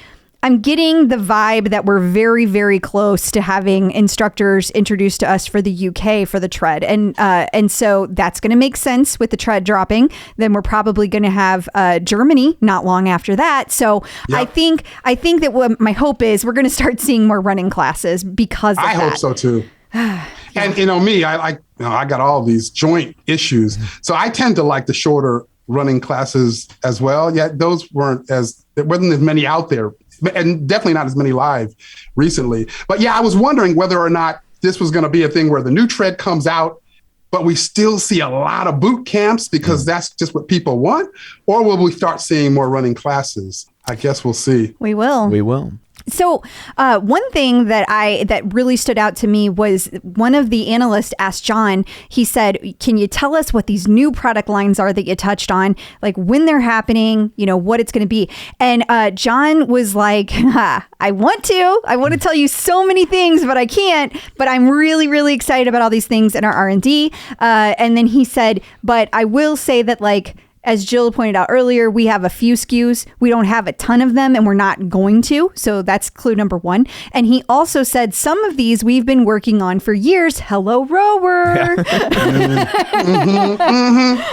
S3: I'm getting the vibe that we're very, very close to having instructors introduced to us for the UK for the tread. And so that's going to make sense with the tread dropping. Then we're probably going to have Germany not long after that. So I think that what my hope is we're going to start seeing more running classes because of that. I
S5: hope so too. And me, I got all these joint issues. So I tend to like the shorter running classes as well. Yet there wasn't as many out there. And definitely not as many live recently. But I was wondering whether or not this was going to be a thing where the new tread comes out, but we still see a lot of boot camps because that's just what people want. Or will we start seeing more running classes? I guess we'll see.
S3: We will. So one thing that really stood out to me was one of the analysts asked John, he said, can you tell us what these new product lines are that you touched on, like when they're happening, what it's going to be? And John was like, I want to tell you so many things, but I can't, but I'm really, really excited about all these things in our R&D. And then he said, but I will say that as Jill pointed out earlier, we have a few SKUs. We don't have a ton of them and we're not going to. So that's clue number one. And he also said some of these we've been working on for years. Hello, rower.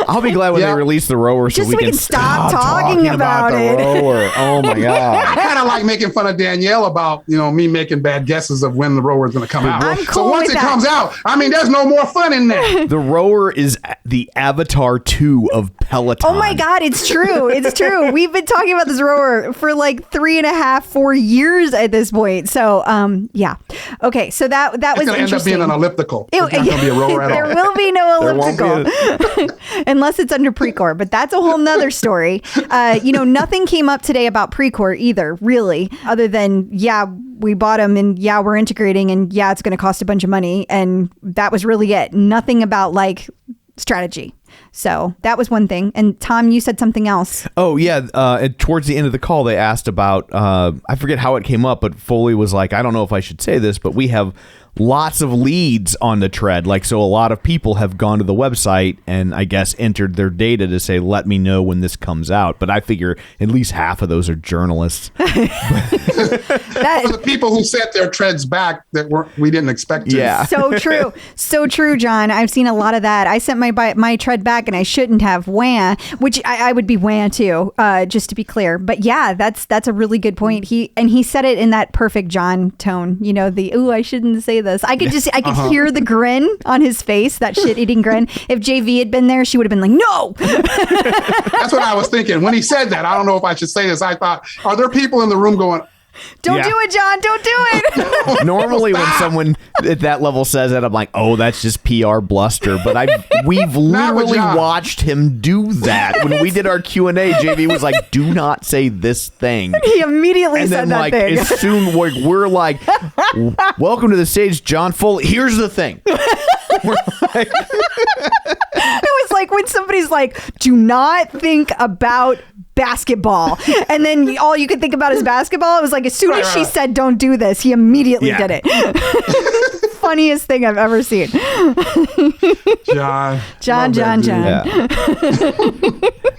S4: I'll be glad when they release the rower
S3: so we can stop talking about it.
S4: Rower. Oh my God.
S5: I kind of like making fun of Danielle about, me making bad guesses of when the rower is going to come out.
S3: I'm cool
S5: so once
S3: with
S5: it comes out, there's no more fun in that.
S4: The rower is the Avatar 2 of Peloton.
S3: Oh my God, it's true. It's true. We've been talking about this rower for 3.5-4 years at this point. So, Okay, so that was interesting. It's going to end up being
S5: an elliptical. It's not going to be a rower at all.
S3: There will be no elliptical. Unless it's under Precor, but that's a whole nother story. Nothing came up today about Precor either, really, other than, we bought them and we're integrating and it's going to cost a bunch of money. And that was really it. Nothing about strategy. So that was one thing. And Tom, you said something else.
S4: Oh, yeah. Towards the end of the call, they asked about, I forget how it came up, but Foley was like, I don't know if I should say this, but we have lots of leads on the Tread. Like, so a lot of people have gone to the website and I guess entered their data to say, let me know when this comes out. But I figure at least half of those are journalists.
S5: The people who sent their Treads back that we didn't expect to.
S4: Yeah.
S3: So true. So true, John. I've seen a lot of that. I sent my Tread back and I shouldn't have, wah, which I would be wah too, just to be clear. But yeah, that's a really good point. He said it in that perfect John tone, you know, I shouldn't say this. I could hear the grin on his face, that shit-eating grin. If JV had been there, she would have been like, no.
S5: That's what I was thinking. When he said that, I don't know if I should say this. I thought, are there people in the room going,
S3: Don't do it, John. Don't do it.
S4: Normally when someone at that level says that, I'm like, oh, that's just PR bluster. But we've literally watched him do that. When we did our Q&A, JV was like, do not say this thing.
S3: He immediately said that thing.
S4: As soon we're like, welcome to the stage, John Foley. Here's the thing.
S3: It was like when somebody's like, do not think about basketball, and then all you could think about is basketball. It was like as soon as she said don't do this, he immediately did it. Funniest thing I've ever seen. John.
S4: Yeah.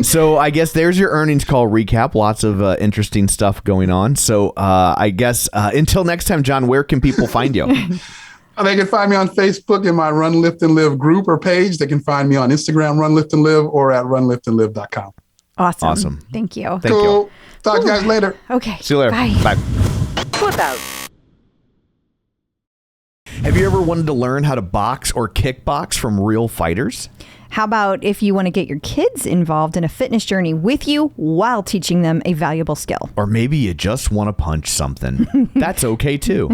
S4: So I guess there's your earnings call recap. Lots of interesting stuff going on. So I guess until next time, John, where can people find you?
S5: They can find me on Facebook in my Run, Lift, and Live group or page. They can find me on Instagram, Run, Lift, and Live, or at runliftandlive.com.
S3: Awesome. Thank you.
S4: Thank you.
S5: Talk to you guys later.
S3: Okay.
S4: See you later.
S3: Bye.
S2: Flip out.
S4: Have you ever wanted to learn how to box or kickbox from real fighters?
S3: How about if you want to get your kids involved in a fitness journey with you while teaching them a valuable skill?
S4: Or maybe you just want to punch something. That's okay too.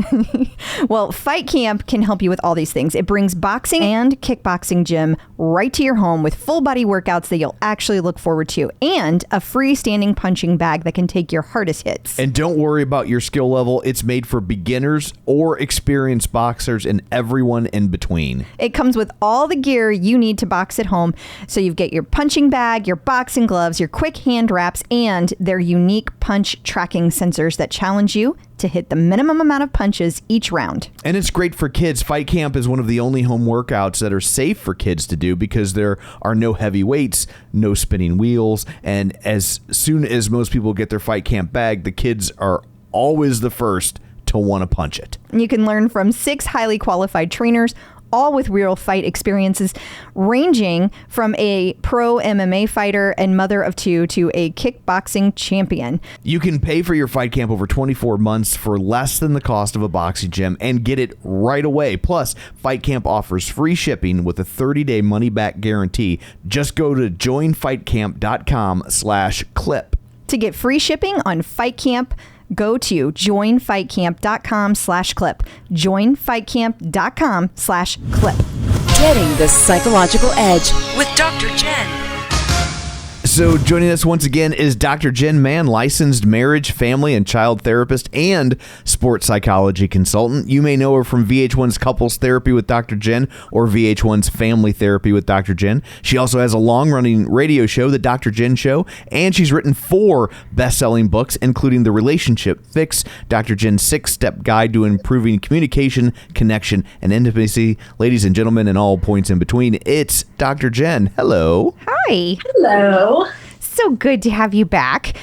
S3: Well, Fight Camp can help you with all these things. It brings boxing and kickboxing gym right to your home with full body workouts that you'll actually look forward to, and a freestanding punching bag that can take your hardest hits.
S4: And don't worry about your skill level. It's made for beginners or experienced boxers and everyone in between.
S3: It comes with all the gear you need to box at home. So you get your punching bag, your boxing gloves, your quick hand wraps, and their unique punch tracking sensors that challenge you to hit the minimum amount of punches each round.
S4: And it's great for kids. Fight Camp is one of the only home workouts that are safe for kids to do because there are no heavy weights, no spinning wheels, and as soon as most people get their Fight Camp bag, the kids are always the first to want to punch it.
S3: You can learn from 6 highly qualified trainers, all with real fight experiences, ranging from a pro MMA fighter and mother of 2 to a kickboxing champion.
S4: You can pay for your Fight Camp over 24 months for less than the cost of a boxing gym and get it right away. Plus, Fight Camp offers free shipping with a 30-day money-back guarantee. Just go to joinfightcamp.com/clip.
S3: To get free shipping on Fight Camp, go to joinfightcamp.com/clip. joinfightcamp.com/clip.
S6: Getting the psychological edge with Dr. Jenn.
S4: So joining us once again is Dr. Jenn Mann, licensed marriage, family, and child therapist and sports psychology consultant. You may know her from VH1's Couples Therapy with Dr. Jenn or VH1's Family Therapy with Dr. Jenn. She also has a long-running radio show, The Dr. Jenn Show, and she's written 4 best-selling books, including The Relationship Fix, Dr. Jenn's 6-Step Guide to Improving Communication, Connection, and Intimacy. Ladies and gentlemen, and all points in between, it's Dr. Jenn. Hello.
S3: Hi.
S7: Hello.
S3: So good to have you back.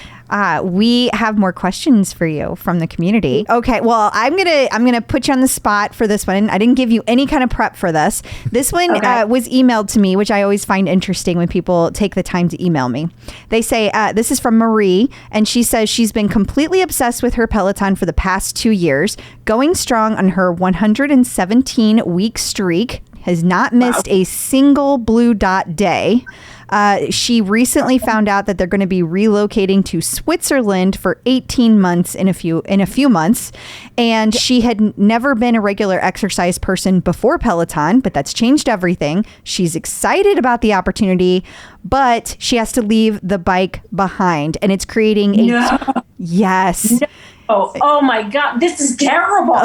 S3: We have more questions for you from the community. Okay, well, I'm gonna put you on the spot for this one. I didn't give you any kind of prep for this. This one was emailed to me, which I always find interesting when people take the time to email me. They say, this is from Marie, and she says she's been completely obsessed with her Peloton for the past 2 years, going strong on her 117-week streak, has not missed a single blue dot day. She recently found out that they're going to be relocating to Switzerland for 18 months in a few months. And she had never been a regular exercise person before Peloton, but that's changed everything. She's excited about the opportunity, but she has to leave the bike behind, and it's creating a yes.
S7: No. Oh my God, this is terrible.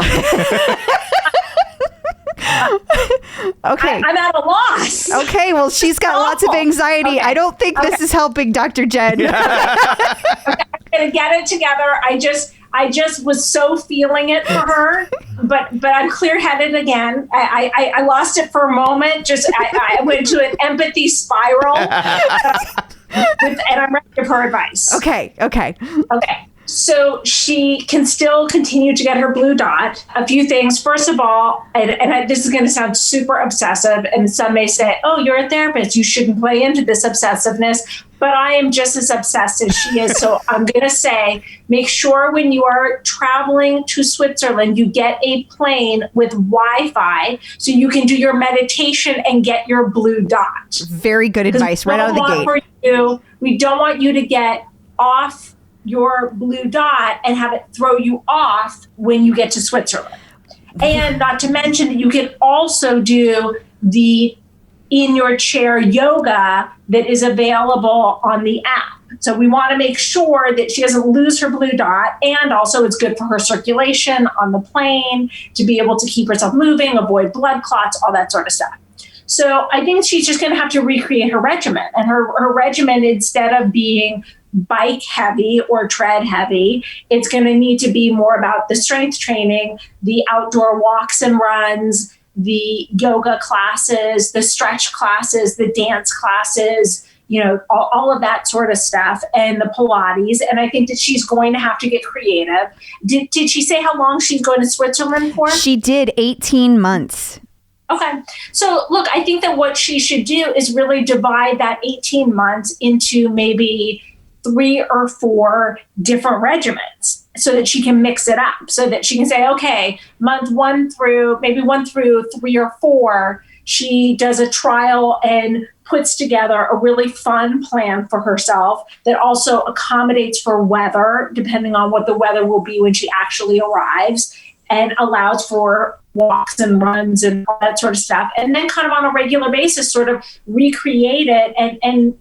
S3: Okay.
S7: I'm at a loss.
S3: Okay, well, she's got lots of anxiety. I don't think this is helping Dr. Jenn.
S7: Okay, going to get it together. I just was so feeling it for her, but I'm clear-headed again. I lost it for a moment. I went to an empathy spiral, and I'm ready to give her advice.
S3: Okay.
S7: So she can still continue to get her blue dot. A few things. First of all, this is going to sound super obsessive, and some may say, oh, you're a therapist, you shouldn't play into this obsessiveness. But I am just as obsessed as she is. So I'm going to say, make sure when you are traveling to Switzerland, you get a plane with Wi-Fi so you can do your meditation and get your blue dot.
S3: Very good advice right out of the gate.
S7: We don't want you to get off your blue dot and have it throw you off when you get to Switzerland. And not to mention that you can also do the in your chair yoga that is available on the app. So we want to make sure that she doesn't lose her blue dot, and also it's good for her circulation on the plane to be able to keep herself moving, avoid blood clots, all that sort of stuff. So I think she's just going to have to recreate her regimen, and her regimen, instead of being bike heavy or tread heavy, it's going to need to be more about the strength training, the outdoor walks and runs, the yoga classes, the stretch classes, the dance classes, all of that sort of stuff, and the Pilates. And I think that she's going to have to get creative. Did she say how long she's going to Switzerland for?
S3: She did 18 months.
S7: Okay. So look, I think that what she should do is really divide that 18 months into maybe 3 or 4 different regimens, so that she can mix it up, so that she can say, okay, month 1 through 3 or 4, she does a trial and puts together a really fun plan for herself that also accommodates for weather, depending on what the weather will be when she actually arrives, and allows for walks and runs and all that sort of stuff. And then kind of on a regular basis, sort of recreate it. And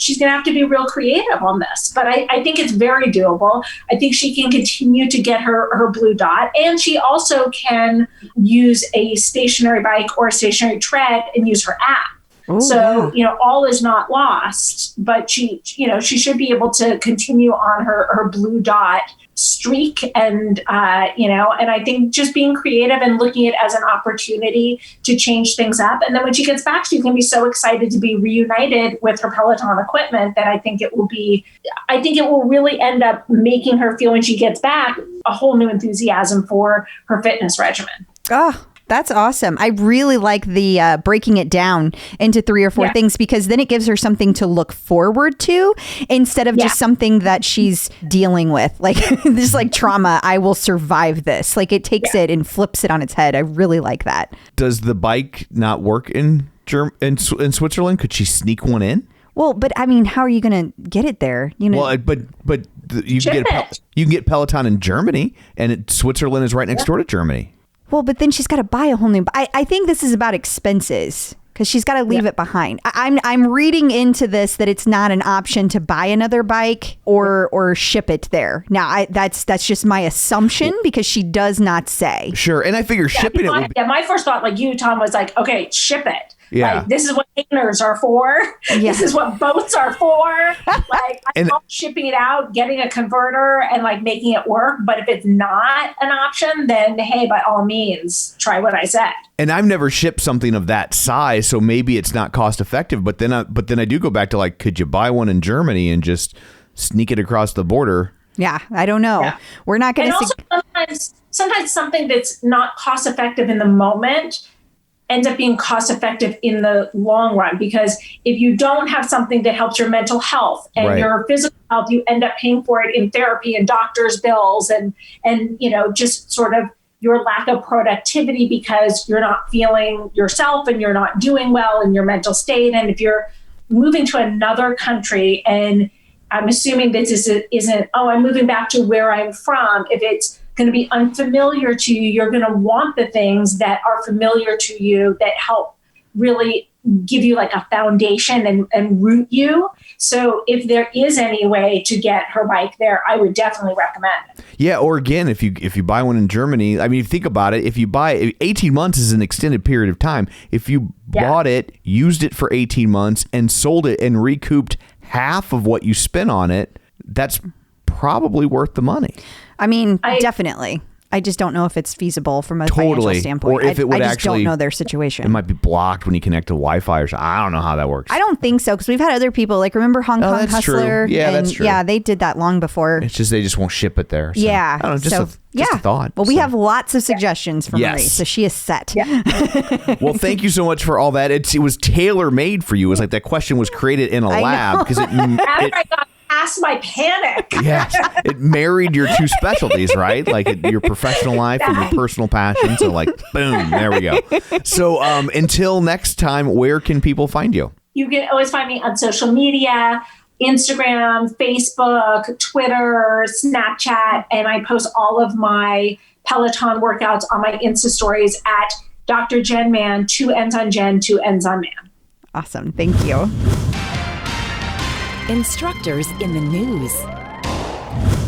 S7: she's going to have to be real creative on this. But I think it's very doable. I think she can continue to get her blue dot. And she also can use a stationary bike or a stationary tread and use her app.
S3: Oh,
S7: so, all is not lost, but she should be able to continue on her blue dot streak. And I think just being creative and looking at it as an opportunity to change things up. And then when she gets back, she's going to be so excited to be reunited with her Peloton equipment that I think it will really end up making her feel, when she gets back, a whole new enthusiasm for her fitness regimen.
S3: Oh, that's awesome. I really like the breaking it down into 3 or 4 things, because then it gives her something to look forward to instead of just something that she's dealing with. Like this, like trauma, I will survive this. Like it takes it and flips it on its head. I really like that.
S4: Does the bike not work in Switzerland? Could she sneak one in?
S3: Well, but I mean, how are you going to get it there?
S4: Well, but you can get Peloton in Germany, and Switzerland is right next door to Germany.
S3: Well, but then she's got to buy a whole new. I think this is about expenses, because she's got to leave it behind. I'm reading into this that it's not an option to buy another bike or ship it there. Now, that's just my assumption, because she does not say.
S4: Sure, and I figure shipping it.
S7: My first thought, like you, Tom, was like, okay, ship it.
S4: Yeah.
S7: Like, this is what containers are for. Yeah. This is what boats are for. Like, I'm not shipping it out, getting a converter, and like making it work. But if it's not an option, then hey, by all means, try what I said.
S4: And I've never shipped something of that size, so maybe it's not cost effective. But then I do go back to, like, could you buy one in Germany and just sneak it across the border?
S3: Yeah, I don't know. Yeah. We're not going to.
S7: Also, sometimes something that's not cost effective in the moment ends up being cost effective in the long run, because if you don't have something that helps your mental health and your physical health, you end up paying for it in therapy and doctor's bills and just sort of your lack of productivity because you're not feeling yourself and you're not doing well in your mental state. And if you're moving to another country, and I'm assuming this isn't, I'm moving back to where I'm from. If it's going to be unfamiliar to you, you're going to want the things that are familiar to you that help really give you like a foundation and root you. So if there is any way to get her bike there, I would definitely recommend it.
S4: Yeah, or again, if you buy one in Germany, I mean, if you think about it, if you buy 18 months is an extended period of time. If you bought it, used it for 18 months and sold it and recouped half of what you spent on it, that's probably worth the money.
S3: I mean, definitely. I just don't know if it's feasible from a financial standpoint.
S4: Or if it would
S3: I just
S4: actually
S3: don't know their situation.
S4: It might be blocked when you connect to Wi-Fi or something. I don't know how that works.
S3: I don't think so, because we've had other people, like, remember Hong Kong
S4: that's
S3: Hustler?
S4: true. Yeah, that's true.
S3: Yeah, they did that long before.
S4: It's just they just won't ship it there. So.
S3: Yeah.
S4: I don't know, just a thought.
S3: Well, we have lots of suggestions from Marie, so she is set.
S7: Yeah.
S4: Well, thank you so much for all that. It was tailor-made for you. It was like that question was created in a lab because
S7: After I got past my panic.
S4: Yes, it married your two specialties, right? Like your professional life and your personal passion. So like, boom, there we go. So until next time, where can people find you?
S7: You can always find me on social media, Instagram, Facebook, Twitter, Snapchat, and I post all of my Peloton workouts on my Insta stories at Dr. Jenn Man, 2 N's on Jenn, 2 N's on Man.
S3: Awesome. Thank you.
S6: Instructors in the news.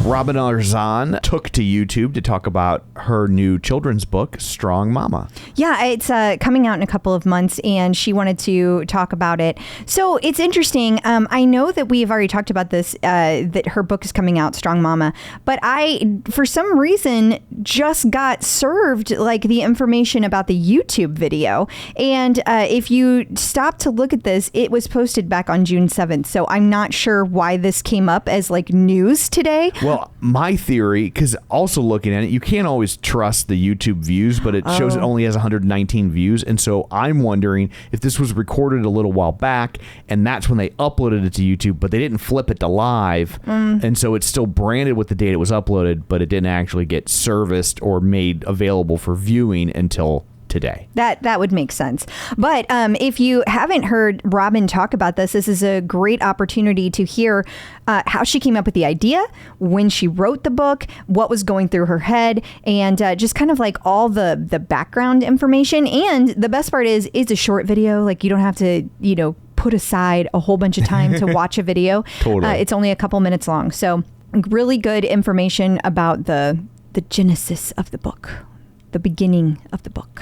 S4: Robin Arzon took to YouTube to talk about her new children's book, Strong Mama.
S3: Yeah, it's coming out in a couple of months, and she wanted to talk about it. So it's interesting. I know that we have already talked about this, that her book is coming out, Strong Mama, but I, for some reason, just got served like the information about the YouTube video. And if you stop to look at this, it was posted back on June 7th. So I'm not sure why this came up as like news today.
S4: Well, my theory, because also looking at it, you can't always trust the YouTube views, but it shows it only has 119 views. And so I'm wondering if this was recorded a little while back and that's when they uploaded it to YouTube, but they didn't flip it to live. And so it's still branded with the date it was uploaded, but it didn't actually get serviced or made available for viewing until today.
S3: That would make sense. But if you haven't heard Robin talk about this is a great opportunity to hear how she came up with the idea, when she wrote the book, what was going through her head, and just kind of like all the background information. And the best part is it's a short video. Like you don't have to, put aside a whole bunch of time to watch a video.
S4: Totally.
S3: It's only a couple minutes long. So really good information about the genesis of the book, the beginning of the book.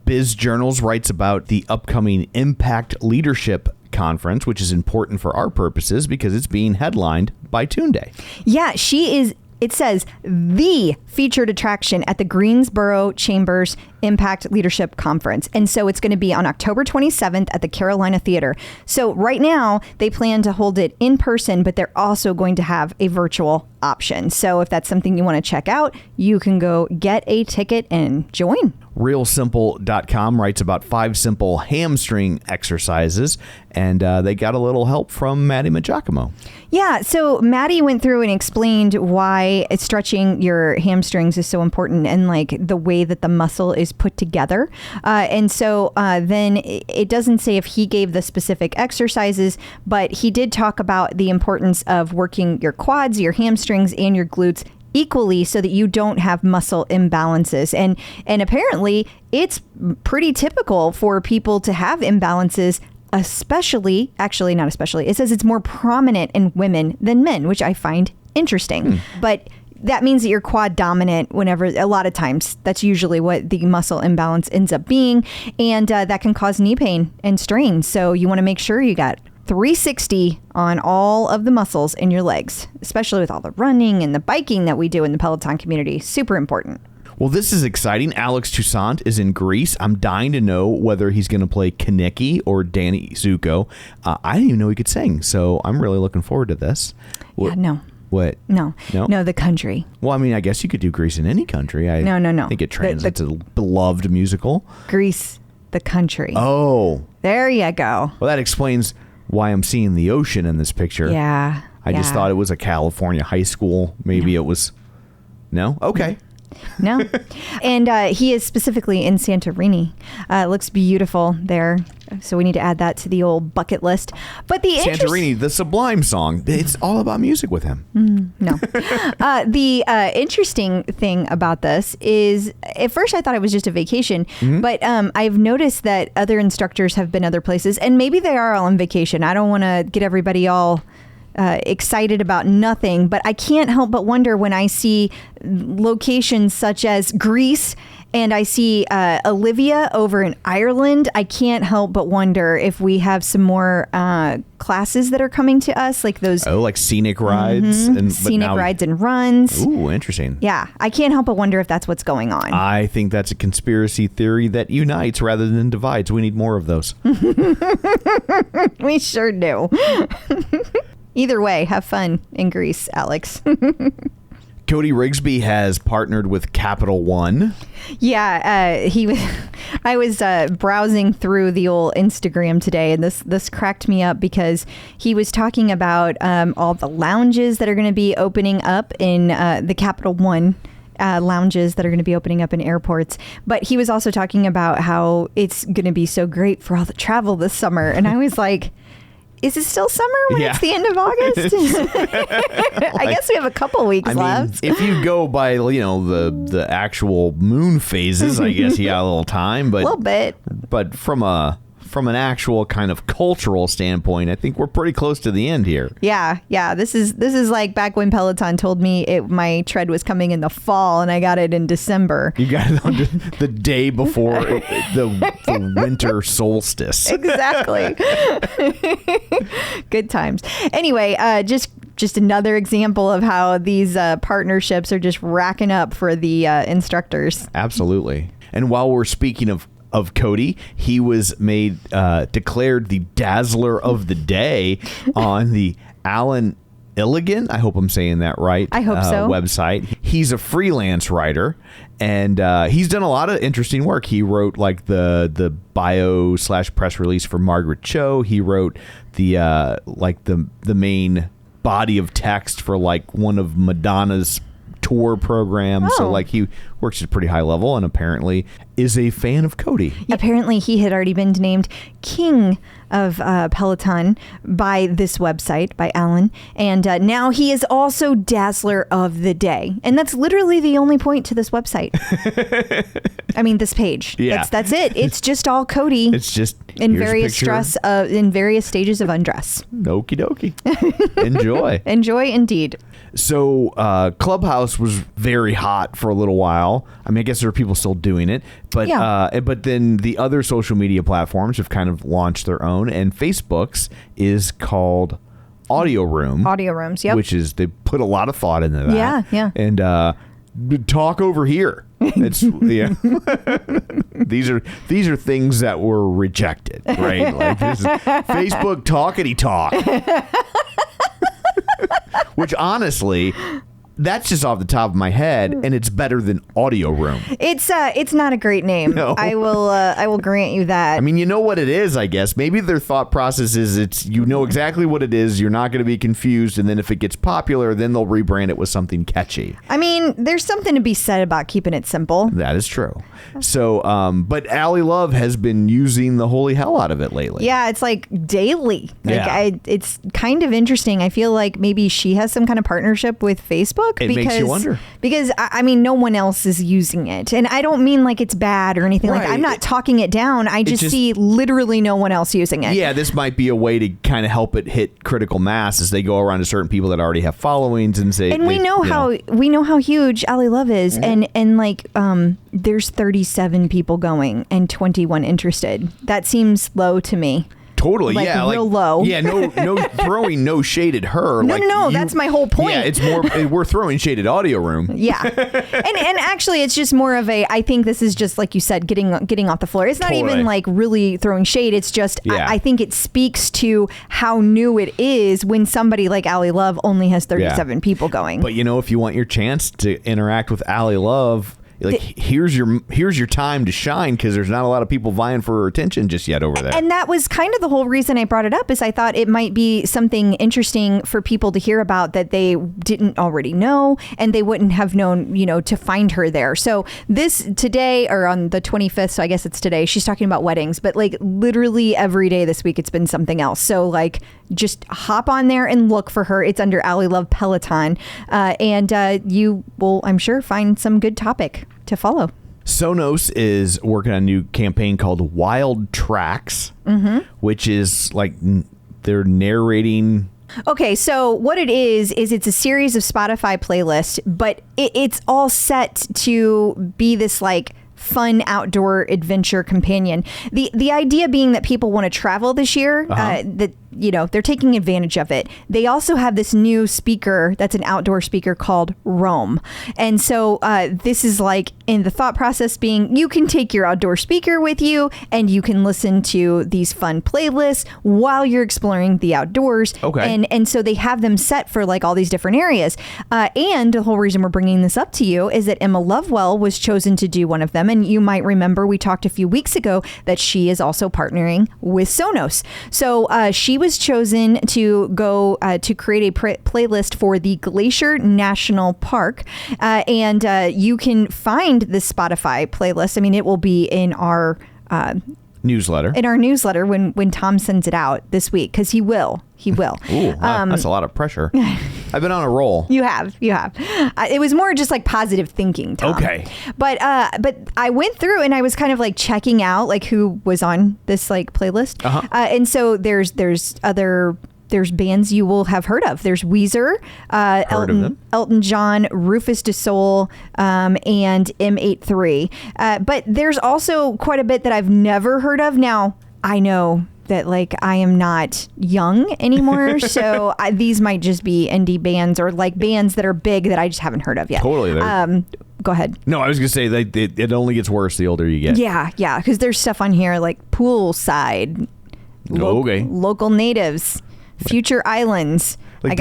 S4: Biz Journals writes about the upcoming Impact Leadership Conference, which is important for our purposes because it's being headlined by Tunde.
S3: Yeah, she is. It says the featured attraction at the Greensboro Chambers Impact Leadership Conference. And so it's going to be on October 27th at the Carolina Theater. So right now they plan to hold it in person, but they're also going to have a virtual option. So if that's something you want to check out, you can go get a ticket and join.
S4: RealSimple.com writes about 5 simple hamstring exercises, and they got a little help from Matty Maggiacomo.
S3: Yeah, so Matty went through and explained why stretching your hamstrings is so important and like the way that the muscle is put together. And so then it doesn't say if he gave the specific exercises, but he did talk about the importance of working your quads, your hamstrings, and your glutes equally so that you don't have muscle imbalances. And apparently it's pretty typical for people to have imbalances, especially, actually not especially, it says it's more prominent in women than men, which I find interesting. But that means that you're quad dominant whenever, a lot of times, that's usually what the muscle imbalance ends up being. And that can cause knee pain and strain. So you want to make sure you got 360 on all of the muscles in your legs, especially with all the running and the biking that we do in the Peloton community. Super important.
S4: Well, this is exciting. Alex Toussaint is in Greece. I'm dying to know whether he's going to play Kaneki or Danny Zuko. I didn't even know he could sing, so I'm really looking forward to this.
S3: Yeah, no.
S4: What?
S3: No, the country.
S4: Well, I mean, I guess you could do Grease in any country.
S3: No.
S4: I think it translates to a beloved musical.
S3: Greece, the country.
S4: Oh.
S3: There you go.
S4: Well, that explains why I'm seeing the ocean in this picture.
S3: Yeah.
S4: I just thought it was a California high school. Maybe it was. No? Okay.
S3: No. And he is specifically in Santorini. It looks beautiful there. So we need to add that to the old bucket list. But the
S4: Santorini, the Sublime song. It's all about music with him.
S3: No. The interesting thing about this is, at first I thought it was just a vacation, but I've noticed that other instructors have been other places, and maybe they are all on vacation. I don't want to get everybody all excited about nothing, but I can't help but wonder when I see locations such as Greece And I see Olivia over in Ireland. I can't help but wonder if we have some more classes that are coming to us, like those.
S4: Oh, like scenic rides and
S3: scenic rides and runs.
S4: Ooh, interesting.
S3: Yeah, I can't help but wonder if that's what's going on.
S4: I think that's a conspiracy theory that unites rather than divides. We need more of those.
S3: We sure do. Either way, have fun in Greece, Alex.
S4: Cody Rigsby has partnered with Capital One.
S3: Yeah, I was browsing through the old Instagram today, and this cracked me up because he was talking about all the lounges that are going to be opening up in the Capital One lounges that are going to be opening up in airports. But he was also talking about how it's going to be so great for all the travel this summer. And I was like, is it still summer when it's the end of August? I guess we have a couple weeks left.
S4: If you go by, the actual moon phases, I guess you got a little time, but
S3: a little bit.
S4: But from an actual kind of cultural standpoint, I think we're pretty close to the end here.
S3: Yeah. This is like back when Peloton told me my tread was coming in the fall, and I got it in December.
S4: You got it on the day before the winter solstice.
S3: Exactly. Good times. Anyway, just another example of how these partnerships are just racking up for the instructors.
S4: Absolutely. And while we're speaking of Cody, he was declared the Dazzler of the Day on the Alan Ilagan, I hope I'm saying that right.
S3: I hope so.
S4: Website. He's a freelance writer, and he's done a lot of interesting work. He wrote like the bio / press release for Margaret Cho. He wrote the main body of text for like one of Madonna's tour program. So like he works at a pretty high level and apparently is a fan of Cody.
S3: Apparently he had already been named king of Peloton by this website, by Alan. And now he is also Dazzler of the Day. And that's literally the only point to this website. I mean, this page.
S4: Yeah.
S3: That's it. It's just all Cody.
S4: It's just
S3: in various in various stages of undress.
S4: Okie dokie. Enjoy.
S3: Enjoy indeed.
S4: So Clubhouse was very hot for a little while. I mean, I guess there are people still doing it, but then the other social media platforms have kind of launched their own, and Facebook's is called Audio Room.
S3: Audio Rooms, yep.
S4: Which is, they put a lot of thought into that.
S3: Yeah.
S4: And talk over here. It's these are things that were rejected, right? Like this is Facebook talkity talk. Which honestly, that's just off the top of my head, and it's better than Audio Room.
S3: It's not a great name. No. I will grant you that.
S4: I mean, you know what it is, I guess. Maybe their thought process is exactly what it is. You're not going to be confused, and then if it gets popular, then they'll rebrand it with something catchy.
S3: I mean, there's something to be said about keeping it simple.
S4: That is true. So, but Allie Love has been using the holy hell out of it lately.
S3: Yeah, it's like daily. It's kind of interesting. I feel like maybe she has some kind of partnership with Facebook.
S4: It makes you wonder.
S3: Because, I mean, no one else is using it. And I don't mean like it's bad or anything like that. I'm not talking it down. I just see literally no one else using it.
S4: Yeah, this might be a way to kind of help it hit critical mass as they go around to certain people that already have followings and say.
S3: And we know how huge Allie Love is. Mm-hmm. And like, there's 37 people going and 21 interested. That seems low to me.
S4: Totally,
S3: like,
S4: yeah,
S3: real low.
S4: Yeah, no throwing no shade at her.
S3: No, that's my whole point.
S4: Yeah, it's more we're throwing shade at Audio Room.
S3: Yeah, and actually, it's just more of I think this is just like you said, getting off the floor. It's not even like really throwing shade. It's just I think it speaks to how new it is when somebody like Allie Love only has 37 people going.
S4: But if you want your chance to interact with Allie Love. Like, here's your time to shine, because there's not a lot of people vying for her attention just yet over there.
S3: And that was kind of the whole reason I brought it up, is I thought it might be something interesting for people to hear about that they didn't already know, and they wouldn't have known, to find her there. So this today, or on the 25th, so I guess it's today, she's talking about weddings, but like literally every day this week it's been something else. So like just hop on there and look for her. It's under Allie Love Peloton, and you will, I'm sure, find some good topic to follow.
S4: Sonos is working on a new campaign called Wild Tracks, which is like they're narrating.
S3: Okay, so what it is it's a series of Spotify playlists, but it's all set to be this like fun outdoor adventure companion. The idea being that people want to travel this year, that they're taking advantage of it. They also have this new speaker that's an outdoor speaker called Roam. And so this is like in the thought process being you can take your outdoor speaker with you and you can listen to these fun playlists while you're exploring the outdoors.
S4: Okay.
S3: And so they have them set for like all these different areas. And the whole reason we're bringing this up to you is that Emma Lovewell was chosen to do one of them. And you might remember we talked a few weeks ago that she is also partnering with Sonos. So she was chosen to go to create a playlist for the Glacier National Park. And you can find this Spotify playlist. I mean, it will be in our
S4: newsletter.
S3: In our newsletter when Tom sends it out this week, because he will.
S4: Ooh, that's a lot of pressure. I've been on a roll.
S3: You have. It was more just like positive thinking, Tom.
S4: Okay.
S3: But I went through and I was kind of like checking out like who was on this like playlist. And so there's bands you will have heard of. There's Weezer, Elton John, Rufus Du Sol, and M83. But there's also quite a bit that I've never heard of. Now, I know that like I am not young anymore, so these might just be indie bands or like bands that are big that I just haven't heard of yet.
S4: Totally.
S3: Go ahead.
S4: No, I was gonna say it only gets worse the older you get.
S3: Yeah, because there's stuff on here like Poolside, Local Natives, Future Islands.
S4: Like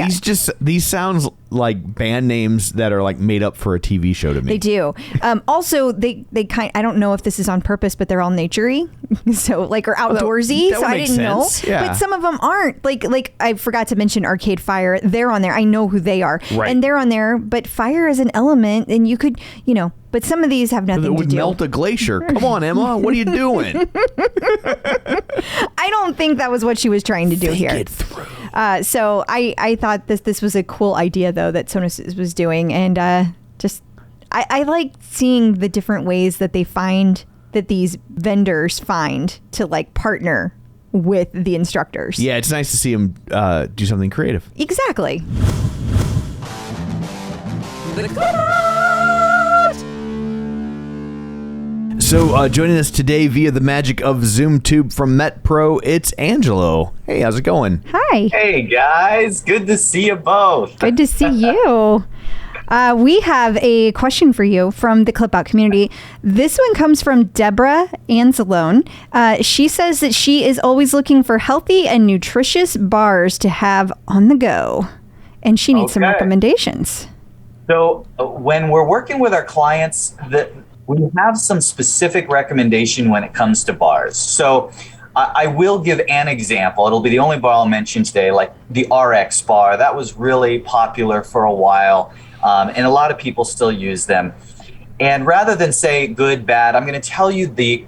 S4: these sounds like band names that are like made up for a TV show to me.
S3: They do. Also, they I don't know if this is on purpose, but they're all naturey, so like or outdoorsy.
S4: That
S3: so I didn't know.
S4: Yeah.
S3: But some of them aren't. Like I forgot to mention Arcade Fire. They're on there. I know who they are,
S4: right.
S3: And they're on there. But fire is an element, and you could But some of these have nothing to do.
S4: It would melt a glacier. Come on, Emma. What are you doing?
S3: I don't think that was what she was trying to do here.
S4: Think it through.
S3: So I thought this was a cool idea, though, that Sonos was doing. And I like seeing the different ways that they find that these vendors find to like partner with the instructors.
S4: Yeah, it's nice to see them do something creative.
S3: Exactly.
S4: So joining us today via the magic of ZoomTube from MetPro, it's Angelo. Hey, how's it going?
S3: Hi.
S8: Hey, guys. Good to see you both.
S3: Good to see you. We have a question for you from the Clip Out community. This one comes from Deborah Anzalone. She says that she is always looking for healthy and nutritious bars to have on the go, and she needs some recommendations.
S8: So when we're working with our clients, we have some specific recommendation when it comes to bars. So I will give an example. It'll be the only bar I'll mention today, like the RX bar. That was really popular for a while, and a lot of people still use them. And rather than say good, bad, I'm going to tell you the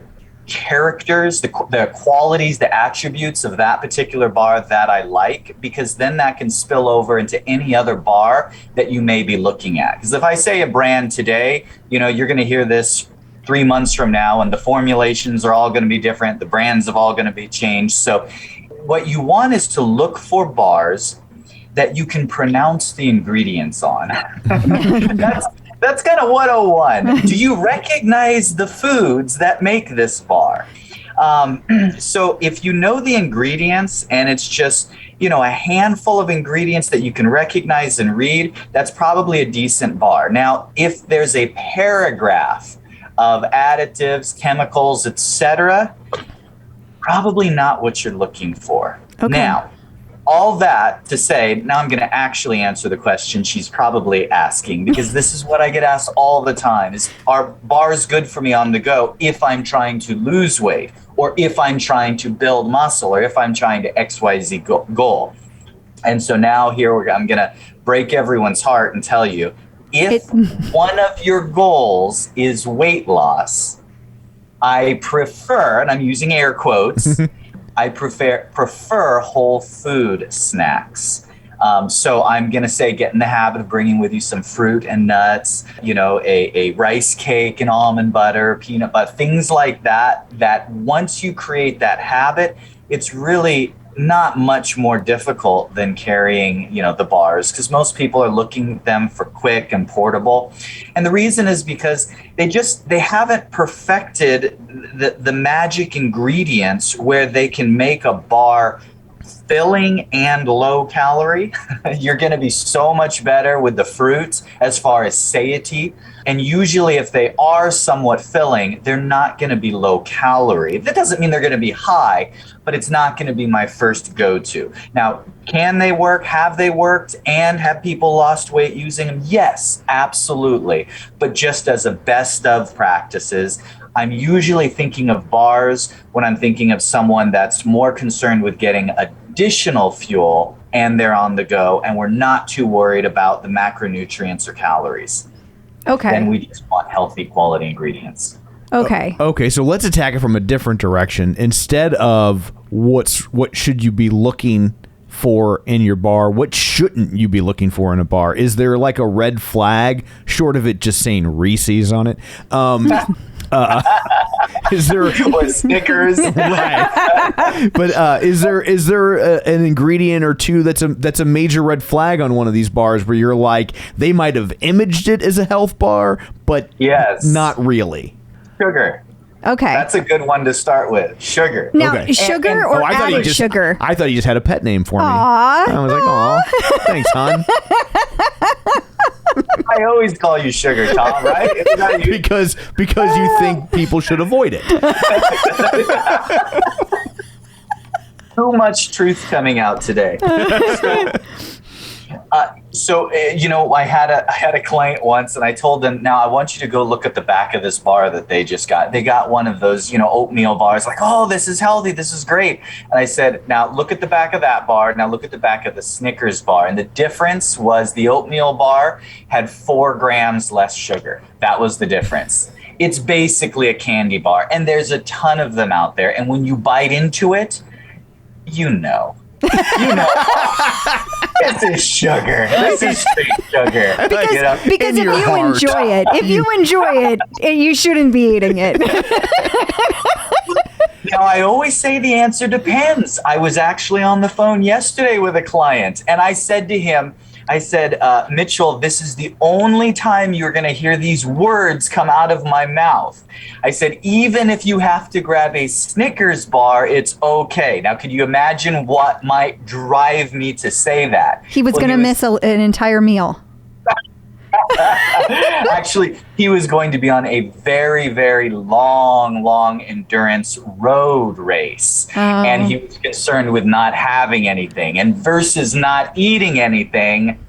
S8: characters, the qualities, the attributes of that particular bar that I like, because then that can spill over into any other bar that you may be looking at. Because if I say a brand today, you're going to hear this 3 months from now, and the formulations are all going to be different. The brands have all going to be changed. So what you want is to look for bars that you can pronounce the ingredients on. That's kind of 101. Do you recognize the foods that make this bar? So if you know the ingredients and it's just, a handful of ingredients that you can recognize and read, that's probably a decent bar. Now, if there's a paragraph of additives, chemicals, etc., probably not what you're looking for. Okay. Now, all that to say, now I'm going to actually answer the question she's probably asking, because this is what I get asked all the time is, are bars good for me on the go if I'm trying to lose weight, or if I'm trying to build muscle, or if I'm trying to XYZ goal? And so now I'm going to break everyone's heart and tell you, if one of your goals is weight loss, I prefer, and I'm using air quotes, I prefer whole food snacks. So I'm going to say get in the habit of bringing with you some fruit and nuts, a rice cake and almond butter, peanut butter, things like that, that once you create that habit, it's really not much more difficult than carrying, the bars, because most people are looking at them for quick and portable. And the reason is because they haven't perfected the magic ingredients where they can make a bar filling and low calorie. You're going to be so much better with the fruit as far as satiety. And usually if they are somewhat filling, they're not going to be low calorie. That doesn't mean they're going to be high, but it's not going to be my first go-to. Now, can they work? Have they worked? And have people lost weight using them? Yes, absolutely. But just as a best of practices, I'm usually thinking of bars when I'm thinking of someone that's more concerned with getting additional fuel and they're on the go and we're not too worried about the macronutrients or calories.
S3: Okay.
S8: Then we just want healthy quality ingredients.
S3: Okay.
S4: Okay, so let's attack it from a different direction. Instead of what should you be looking for in your bar, what shouldn't you be looking for in a bar? Is there like a red flag, short of it just saying Reese's on it? Is there
S8: or Snickers?
S4: Right. But is there an ingredient or two that's a major red flag on one of these bars where you're like, they might have imaged it as a health bar, but not really?
S8: Sugar.
S3: Okay.
S8: That's a good one to start with. Sugar.
S3: Now, sugar or added sugar?
S4: I thought he just had a pet name for me.
S3: Aww.
S4: I was like, aw, thanks, hon.
S8: I always call you Sugar, Tom, right?
S4: because you think people should avoid it.
S8: Too much truth coming out today. I had a client once, and I told them, now I want you to go look at the back of this bar that they just got. They got one of those, oatmeal bars, like, oh, this is healthy, this is great. And I said, now look at the back of that bar, now look at the back of the Snickers bar. And the difference was the oatmeal bar had 4 grams less sugar. That was the difference. It's basically a candy bar, and there's a ton of them out there. And when you bite into it, this is sugar. This is straight sugar.
S3: Because if you enjoy it, you shouldn't be eating it.
S8: I always say the answer depends. I was actually on the phone yesterday with a client, and I said to him, Mitchell, this is the only time you're going to hear these words come out of my mouth. I said, even if you have to grab a Snickers bar, it's okay. Now, could you imagine what might drive me to say that?
S3: He was going to miss an entire meal.
S8: Actually, he was going to be on a very, very long endurance road race. And he was concerned with not having anything. And versus not eating anything,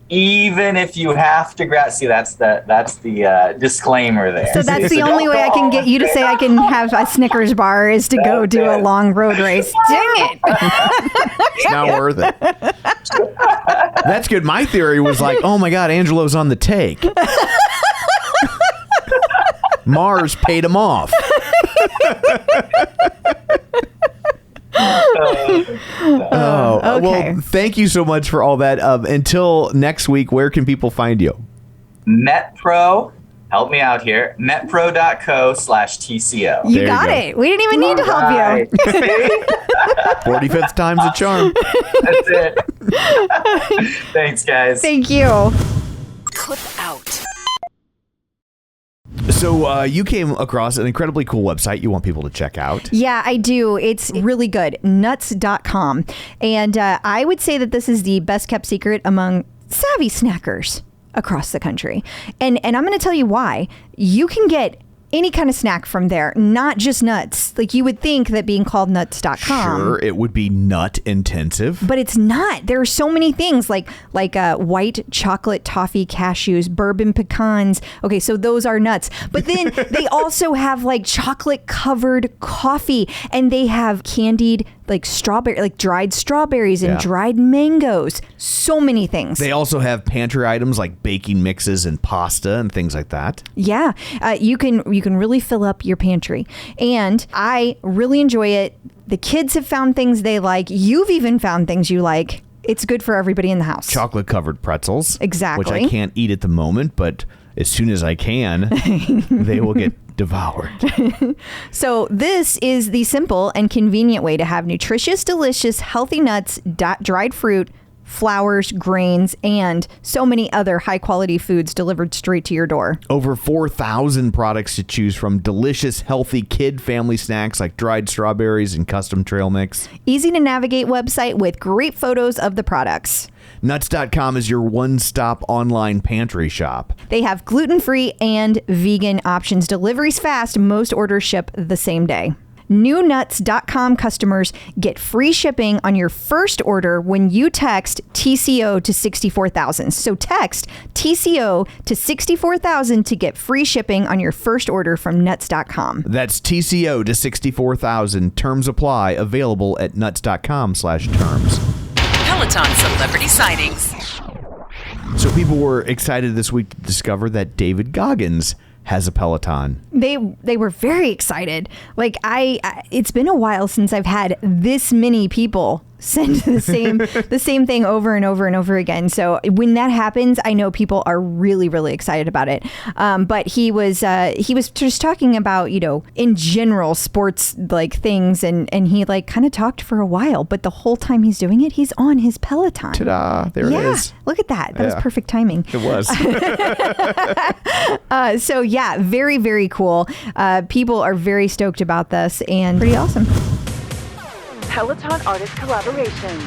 S8: even if you have to grab, see, that's the discllaimer there.
S3: So that's the only way I can get you to say I can have a Snickers bar is to go do a long road race. Dang it.
S4: It's not worth it. That's good. My theory was like, oh my God, Angelo's on the take. Mars paid him off.
S3: Okay.
S4: Well, thank you so much for all that. Until next week, where can people find you?
S8: MetPro, help me out here, metpro.co/TCO.
S3: You got it. We didn't even need to help you.
S4: 45th time's a charm.
S8: That's it. Thanks, guys.
S3: Thank you.
S6: Clip out.
S4: So you came across an incredibly cool website you want people to check out.
S3: Yeah, I do. It's really good. Nuts.com. And I would say that this is the best kept secret among savvy snackers across the country. And I'm going to tell you why. You can get any kind of snack from there, not just nuts. Like you would think that being called nuts.com.
S4: Sure, it would be nut intensive.
S3: But it's not. There are so many things like white chocolate toffee cashews, bourbon pecans. Okay, so those are nuts. But then they also have like chocolate covered coffee, and they have candied like strawberry, like dried strawberries and dried mangoes. So many things.
S4: They also have pantry items like baking mixes and pasta and things like that.
S3: Yeah, you can really fill up your pantry, and I really enjoy it. The kids have found things they like. You've even found things you like. It's good for everybody in the house.
S4: Chocolate covered pretzels.
S3: Exactly.
S4: Which I can't eat at the moment, but as soon as I can, they will get devoured.
S3: So this is the simple and convenient way to have nutritious, delicious, healthy nuts, dried fruit, flours, grains, and so many other high-quality foods delivered straight to your door.
S4: Over 4,000 products to choose from. Delicious, healthy kid family snacks like dried strawberries and custom trail mix.
S3: Easy to navigate website with great photos of the products.
S4: Nuts.com is your one-stop online pantry shop.
S3: They have gluten-free and vegan options. Deliveries fast. Most orders ship the same day. NewNuts.com customers get free shipping on your first order when you text TCO to 64,000. So text TCO to 64,000 to get free shipping on your first order from Nuts.com.
S4: That's TCO to 64,000. Terms apply. Available at Nuts.com/terms.
S6: Peloton celebrity sightings.
S4: So people were excited this week to discover that David Goggins has a Peloton.
S3: They were very excited. Like it's been a while since I've had this many people send the same thing over and over and over again. So when that happens, I know people are really, really excited about it. But he was just talking about, in general sports like things, and he like kind of talked for a while, but the whole time he's doing it, he's on his Peloton.
S4: Ta-da! There it is.
S3: Look at that. That was perfect timing.
S4: It was.
S3: So yeah, very, very cool. People are very stoked about this and pretty awesome.
S9: Peloton artist collaboration.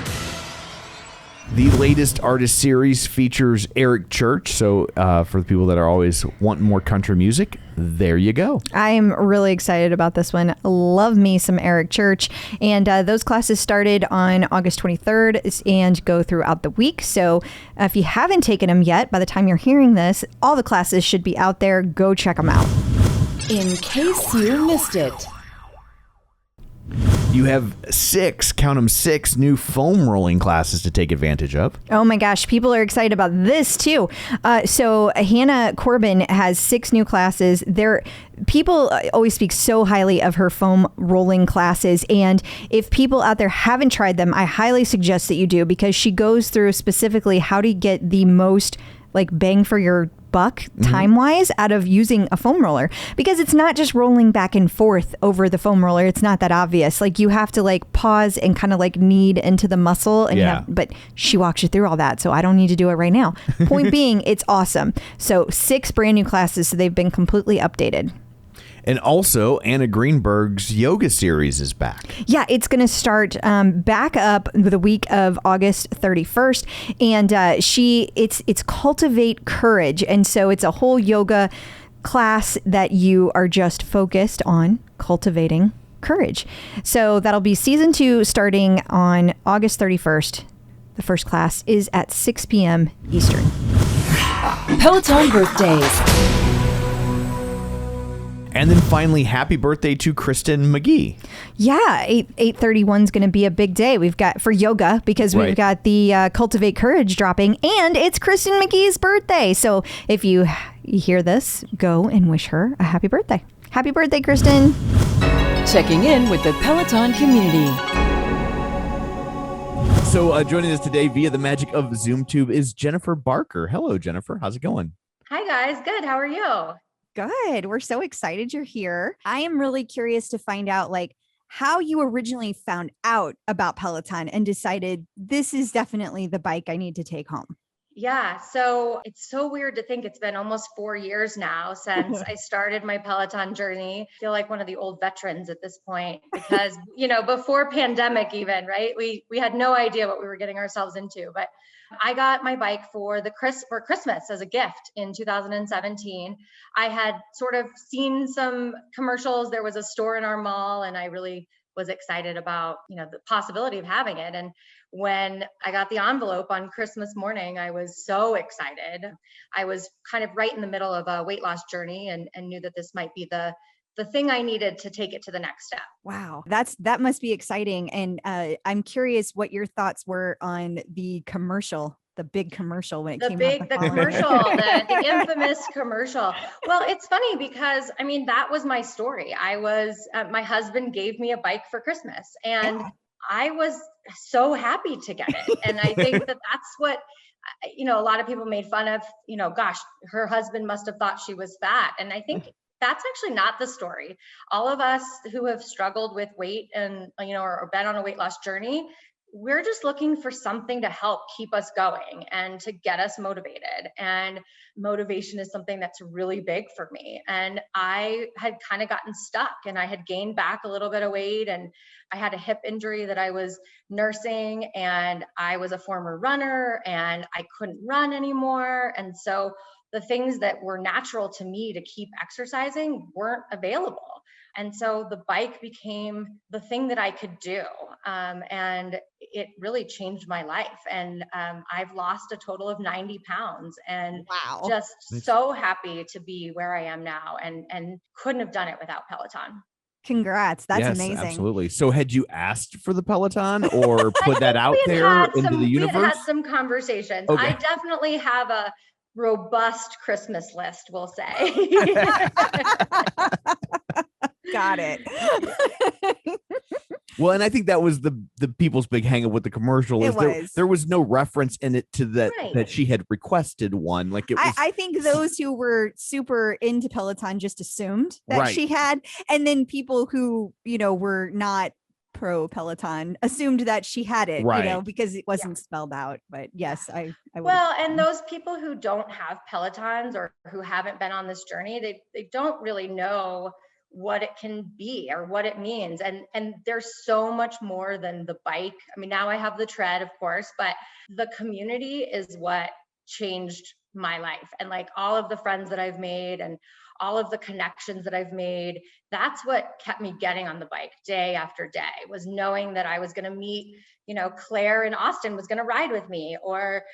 S4: The latest artist series features Eric Church. So for the people that are always wanting more country music, there you go.
S3: I am really excited about this one. Love me some Eric Church. And those classes started on August 23rd and go throughout the week. So if you haven't taken them yet, by the time you're hearing this, all the classes should be out there. Go check them out.
S6: In case you missed it.
S4: You have 6 new foam rolling classes to take advantage of.
S3: Oh my gosh, people are excited about this too. So Hannah Corbin has 6 new classes. People always speak so highly of her foam rolling classes. And if people out there haven't tried them, I highly suggest that you do, because she goes through specifically how to get the most bang for your buck time-wise out of using a foam roller, because it's not just rolling back and forth over the foam roller. It's not that obvious. You have to pause and kind of knead into the muscle, and but she walks you through all that, so I don't need to do it right now. Point being, it's awesome. So 6 brand new classes, so they've been completely updated.
S4: And also, Anna Greenberg's yoga series is back.
S3: Yeah, it's going to start back up the week of August 31st. And it's Cultivate Courage. And so it's a whole yoga class that you are just focused on cultivating courage. So that'll be season 2 starting on August 31st. The first class is at 6 p.m. Eastern.
S6: Peloton birthdays.
S4: And then finally, happy birthday to Kristen McGee.
S3: Yeah, 8/31 is going to be a big day. We've got for yoga, because we've got the Cultivate Courage dropping, and it's Kristen McGee's birthday. So if you hear this, go and wish her a happy birthday. Happy birthday, Kristen.
S6: Checking in with the Peloton community.
S4: So joining us today via the magic of ZoomTube is Jennifer Barker. Hello, Jennifer. How's it going?
S1: Hi, guys. Good. How are you?
S3: Good. We're so excited you're here. I am really curious to find out how you originally found out about Peloton and decided this is definitely the bike I need to take home.
S1: Yeah. So it's so weird to think it's been almost 4 years now since I started my Peloton journey. I feel like one of the old veterans at this point, because, before pandemic even, right? We had no idea what we were getting ourselves into, but I got my bike for Christmas as a gift in 2017. I had sort of seen some commercials. There was a store in our mall, and I really was excited about, the possibility of having it. And when I got the envelope on Christmas morning, I was so excited. I was kind of right in the middle of a weight loss journey and knew that this might be the thing I needed to take it to the next step.
S3: Wow. That must be exciting. And I'm curious what your thoughts were on the commercial, the big commercial when it came out.
S1: The commercial, the infamous commercial. Well, it's funny because, that was my story. I was, my husband gave me a bike for Christmas, and I was so happy to get it. And I think that's what, a lot of people made fun of, gosh, her husband must have thought she was fat. And I think that's actually not the story. All of us who have struggled with weight and, or been on a weight loss journey, we're just looking for something to help keep us going and to get us motivated. And motivation is something that's really big for me. And I had kind of gotten stuck, and I had gained back a little bit of weight, and I had a hip injury that I was nursing, and I was a former runner and I couldn't run anymore. And so the things that were natural to me to keep exercising weren't available. And so the bike became the thing that I could do. And it really changed my life. And I've lost a total of 90 pounds and just so happy to be where I am now, and couldn't have done it without Peloton.
S3: Congrats. That's amazing.
S4: Absolutely. So had you asked for the Peloton or put that out there into the universe?
S1: We had some conversations. Okay. I definitely have a robust Christmas list, we'll say.
S3: Got it.
S4: Well, and I think that was the people's big hang up with the commercial is there was no reference in it to that that she had requested one. Like it was,
S3: I think those who were super into Peloton just assumed that she had, and then people who were not pro Peloton assumed that she had it, because it wasn't spelled out. But yes, I
S1: well, and those people who don't have Pelotons or who haven't been on this journey, they don't really know what it can be or what it means. And there's so much more than the bike. I mean, now I have the Tread, of course, but the community is what changed my life. And like all of the friends that I've made and all of the connections that I've made, that's what kept me getting on the bike day after day, was knowing that I was going to meet, Claire in Austin was going to ride with me, or,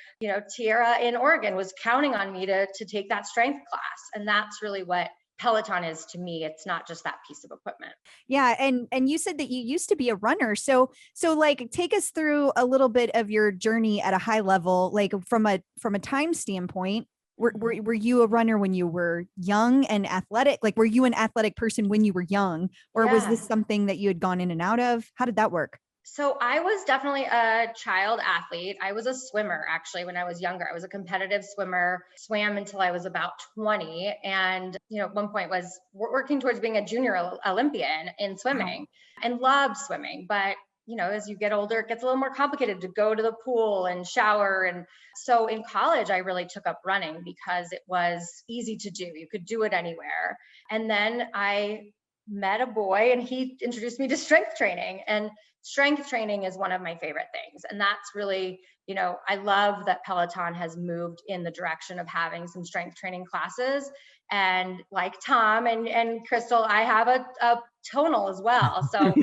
S1: Tierra in Oregon was counting on me to take that strength class. And that's really what Peloton is to me. It's not just that piece of equipment.
S3: Yeah. And you said that you used to be a runner. So like, take us through a little bit of your journey at a high level, like from a time standpoint. Were you a runner when you were young and athletic? Like, were you an athletic person when you were young, or was this something that you had gone in and out of? How did that work?
S1: So I was definitely a child athlete. I was a swimmer, actually, when I was younger. I was a competitive swimmer, swam until I was about 20. And, at one point was working towards being a junior Olympian in swimming and loved swimming. But, as you get older, it gets a little more complicated to go to the pool and shower. And so in college, I really took up running because it was easy to do. You could do it anywhere. And then I met a boy and he introduced me to strength training, and strength training is one of my favorite things. And that's really, I love that Peloton has moved in the direction of having some strength training classes. And like Tom and Crystal, I have a tonal as well. So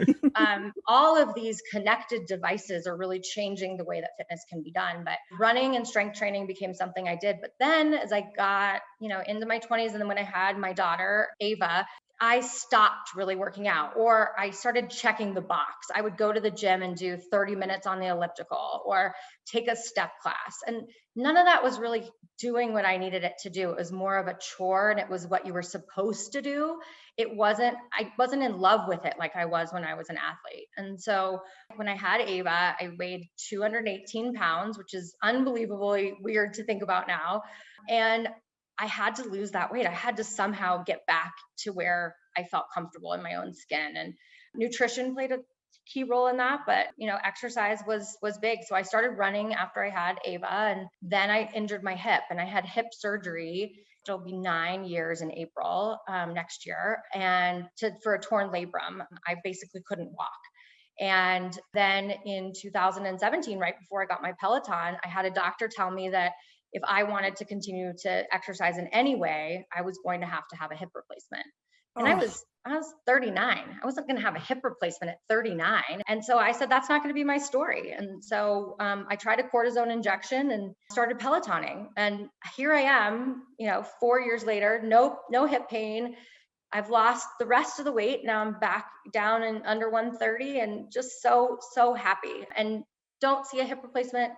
S1: all of these connected devices are really changing the way that fitness can be done. But running and strength training became something I did. But then as I got, into my 20s, and then when I had my daughter, Ava, I stopped really working out, or I started checking the box. I would go to the gym and do 30 minutes on the elliptical or take a step class. And none of that was really doing what I needed it to do. It was more of a chore, and it was what you were supposed to do. I wasn't in love with it like I was when I was an athlete. And so when I had Ava, I weighed 218 pounds, which is unbelievably weird to think about now. And I had to lose that weight. I had to somehow get back to where I felt comfortable in my own skin, and nutrition played a key role in that. But, exercise was big. So I started running after I had Ava, and then I injured my hip, and I had hip surgery. It'll be 9 years in April next year. And for a torn labrum, I basically couldn't walk. And then in 2017, right before I got my Peloton, I had a doctor tell me that if I wanted to continue to exercise in any way, I was going to have a hip replacement. And I was 39. I wasn't going to have a hip replacement at 39. And so I said, that's not going to be my story. And so I tried a cortisone injection and started Pelotoning. And here I am, 4 years later, no hip pain. I've lost the rest of the weight. Now I'm back down and under 130, and just so happy, and don't see a hip replacement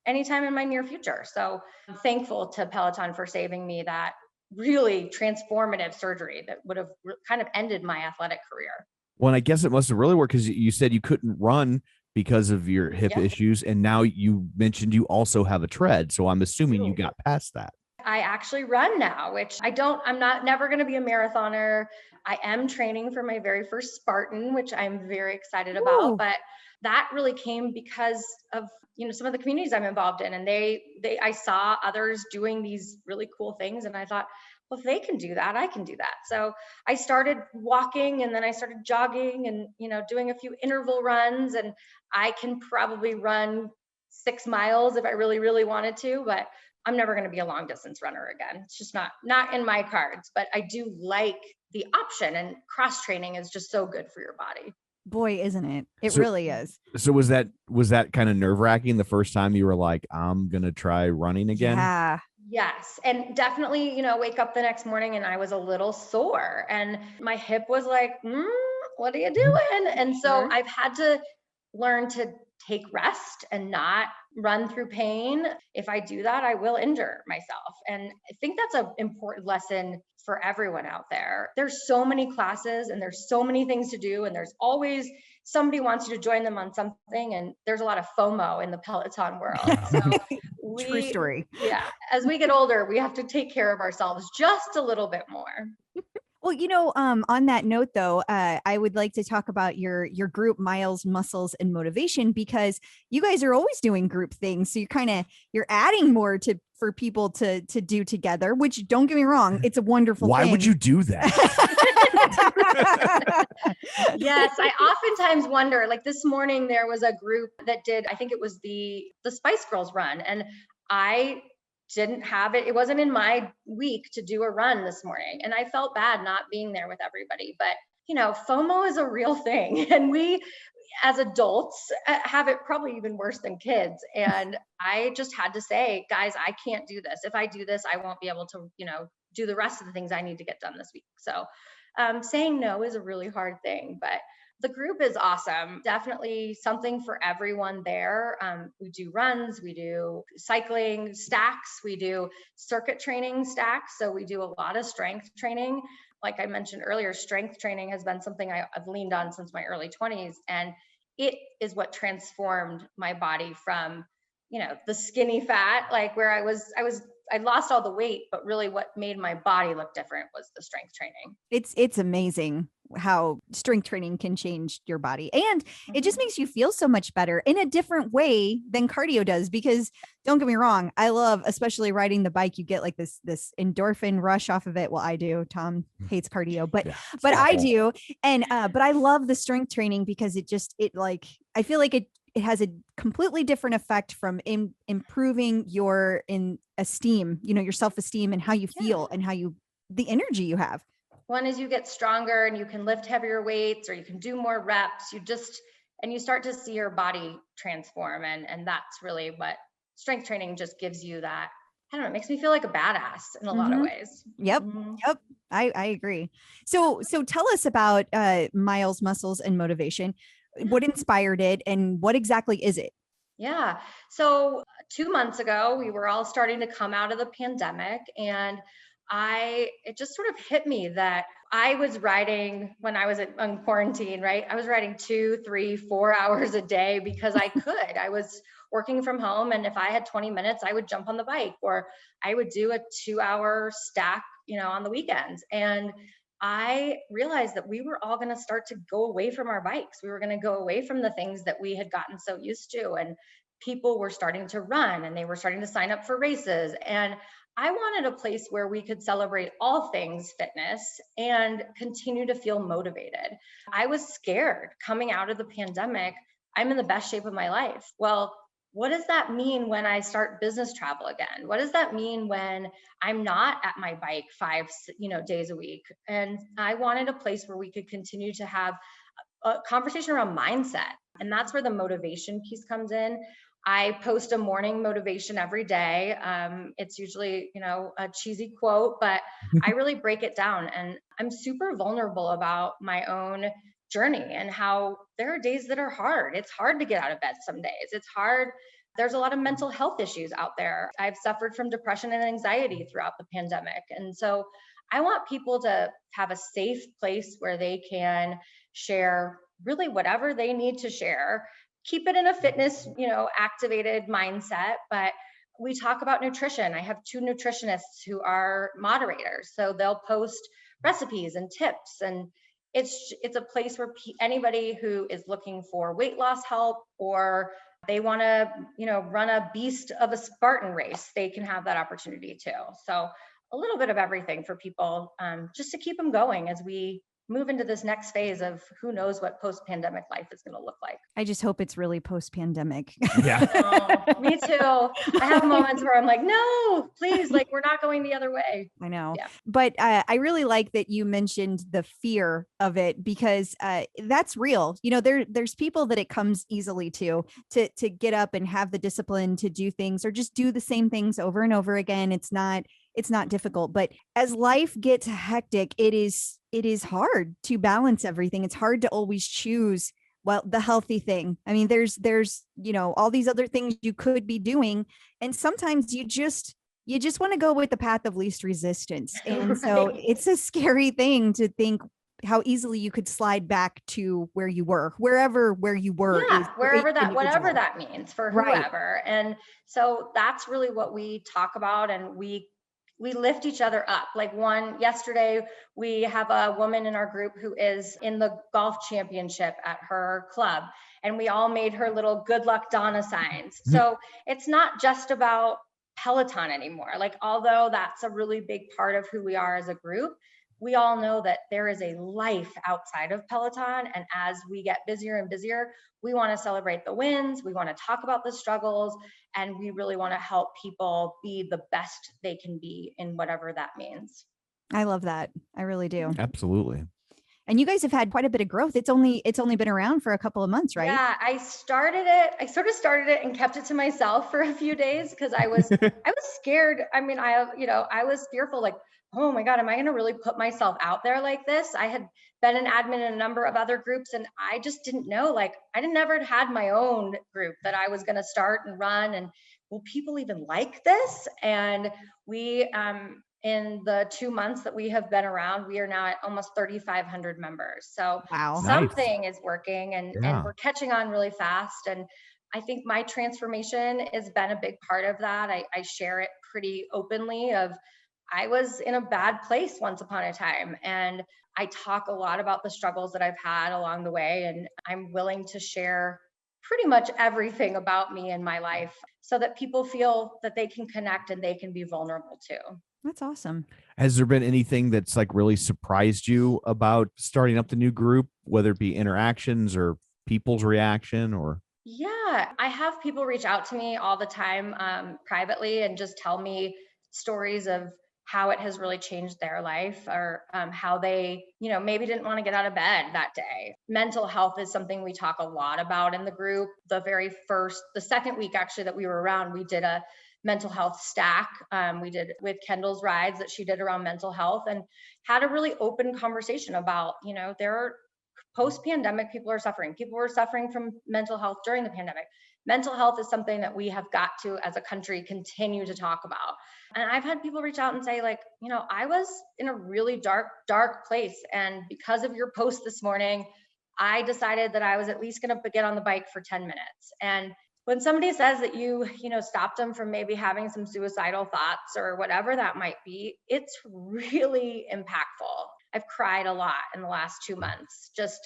S1: anytime in my near future. So I'm thankful to Peloton for saving me that really transformative surgery that would have kind of ended my athletic career.
S4: Well, and I guess it must have really worked, because you said you couldn't run because of your hip issues. And now you mentioned you also have a Tread. So I'm assuming you got past that.
S1: I actually run now, which I'm never going to be a marathoner. I am training for my very first Spartan, which I'm very excited about, but that really came because of, some of the communities I'm involved in. And I saw others doing these really cool things. And I thought, well, if they can do that, I can do that. So I started walking, and then I started jogging and, doing a few interval runs, and I can probably run 6 miles if I really, really wanted to, but I'm never going to be a long distance runner again. It's just not in my cards, but I do like the option, and cross training is just so good for your body.
S3: Boy, isn't it? It really is.
S4: So was that kind of nerve-wracking the first time you were like, I'm going to try running again?
S3: Yeah.
S1: Yes. And definitely, wake up the next morning and I was a little sore, and my hip was like, what are you doing? And so I've had to learn to take rest and not run through pain. If I do that, I will injure myself. And I think that's an important lesson for everyone out there. There's so many classes and there's so many things to do, and there's always somebody wants you to join them on something. And there's a lot of FOMO in the Peloton world. So
S3: True story.
S1: Yeah. As we get older, we have to take care of ourselves just a little bit more.
S3: Well, on that note, though, I would like to talk about your group, Miles, Muscles, and Motivation, because you guys are always doing group things. So you're adding more for people to do together, which, don't get me wrong, it's a wonderful
S4: Why
S3: thing.
S4: would you do that?
S1: Yes, I oftentimes wonder, like this morning, there was a group that did, I think it was the Spice Girls run, and I didn't have it. It wasn't in my week to do a run this morning. And I felt bad not being there with everybody. But, FOMO is a real thing. And we, as adults, have it probably even worse than kids. And I just had to say, guys, I can't do this. If I do this, I won't be able to, do the rest of the things I need to get done this week. So saying no is a really hard thing. But the group is awesome. Definitely something for everyone there. We do runs, we do cycling stacks, we do circuit training stacks. So we do a lot of strength training. Like I mentioned earlier, strength training has been something I've leaned on since my early 20s. And it is what transformed my body from, the skinny fat, like where I lost all the weight, but really what made my body look different was the strength training.
S3: It's amazing how strength training can change your body, and it just makes you feel so much better in a different way than cardio does. Because don't get me wrong, I love, especially riding the bike, you get like this endorphin rush off of it. Well, I do. Tom hates cardio, but I do. And but I love the strength training because I feel like it has a completely different effect from improving your esteem, your self-esteem, and how you feel and the energy you have.
S1: One is you get stronger and you can lift heavier weights, or you can do more reps. And you start to see your body transform. And that's really what strength training just gives you. That, I don't know, it makes me feel like a badass in a lot of ways.
S3: Yep. Yep. I agree. So tell us about Miles, Muscles, and Motivation. What inspired it, and what exactly is it?
S1: Yeah. So 2 months ago, we were all starting to come out of the pandemic, and it just sort of hit me that I was riding when I was on quarantine, right? I was riding 2, 3, 4 hours a day because I could. I was working from home, and if I had 20 minutes, I would jump on the bike, or I would do a 2-hour stack, on the weekends. And I realized that we were all going to start to go away from our bikes. We were going to go away from the things that we had gotten so used to. And people were starting to run, and they were starting to sign up for races. And I wanted a place where we could celebrate all things fitness and continue to feel motivated. I was scared coming out of the pandemic. I'm in the best shape of my life. Well, what does that mean when I start business travel again? What does that mean when I'm not at my bike 5, days a week? And I wanted a place where we could continue to have a conversation around mindset. And that's where the motivation piece comes in. I post a morning motivation every day. It's usually, a cheesy quote, but I really break it down. And I'm super vulnerable about my own journey and how there are days that are hard. It's hard to get out of bed some days. It's hard. There's a lot of mental health issues out there. I've suffered from depression and anxiety throughout the pandemic. And so I want people to have a safe place where they can share really whatever they need to share. Keep it in a fitness, activated mindset, but we talk about nutrition. I have 2 nutritionists who are moderators. So they'll post recipes and tips, and it's a place where anybody who is looking for weight loss help, or they want to, run a beast of a Spartan race, they can have that opportunity too. So a little bit of everything for people, just to keep them going as we move into this next phase of who knows what post-pandemic life is going to look like.
S3: I just hope it's really post-pandemic.
S4: Yeah.
S1: Oh, me too. I have moments where I'm like, no, please, like we're not going the other way.
S3: I know.
S1: Yeah.
S3: But I really like that you mentioned the fear of it, because that's real. There's people that it comes easily to get up and have the discipline to do things, or just do the same things over and over again. It's not difficult, but as life gets hectic, it is hard to balance everything. It's hard to always choose, well, the healthy thing. I mean, there's all these other things you could be doing. And sometimes you just want to go with the path of least resistance. And so it's a scary thing to think how easily you could slide back to where you were. Wherever you were.
S1: Yeah, whatever that means for whoever. Right. And so that's really what we talk about. And we lift each other up. Like yesterday, we have a woman in our group who is in the golf championship at her club, and we all made her little good luck Donna signs. So it's not just about Peloton anymore. Like, although that's a really big part of who we are as a group, we all know that there is a life outside of Peloton. And as we get busier and busier, we want to celebrate the wins. We want to talk about the struggles, and we really want to help people be the best they can be in whatever that means.
S3: I love that. I really do.
S4: Absolutely.
S3: And you guys have had quite a bit of growth. It's only been around for a couple of months, right?
S1: Yeah, I sort of started it and kept it to myself for a few days because I was scared. I mean, I was fearful, like, oh my God, am I going to really put myself out there like this? I had been an admin in a number of other groups, and I just didn't know, like, I never had my own group that I was going to start and run. And will people even like this? And we, in the 2 months that we have been around, we are now at almost 3,500 members. So
S3: wow,
S1: something is working, and we're catching on really fast. And I think my transformation has been a big part of that. I share it pretty openly of, I was in a bad place once upon a time, and I talk a lot about the struggles that I've had along the way, and I'm willing to share pretty much everything about me and my life so that people feel that they can connect and they can be vulnerable too.
S3: That's awesome.
S4: Has there been anything that's like really surprised you about starting up the new group, whether it be interactions or people's reaction or?
S1: Yeah, I have people reach out to me all the time privately and just tell me stories of how it has really changed their life, or how they, maybe didn't want to get out of bed that day. Mental health is something we talk a lot about in the group. The second week actually that we were around, we did a mental health stack. We did with Kendall's rides that she did around mental health, and had a really open conversation about, there are post-pandemic, people are suffering. People were suffering from mental health during the pandemic. Mental health is something that we have got to, as a country, continue to talk about. And I've had people reach out and say, like, I was in a really dark place. And because of your post this morning, I decided that I was at least going to get on the bike for 10 minutes. And when somebody says that you stopped them from maybe having some suicidal thoughts or whatever that might be, it's really impactful. I've cried a lot in the last 2 months, just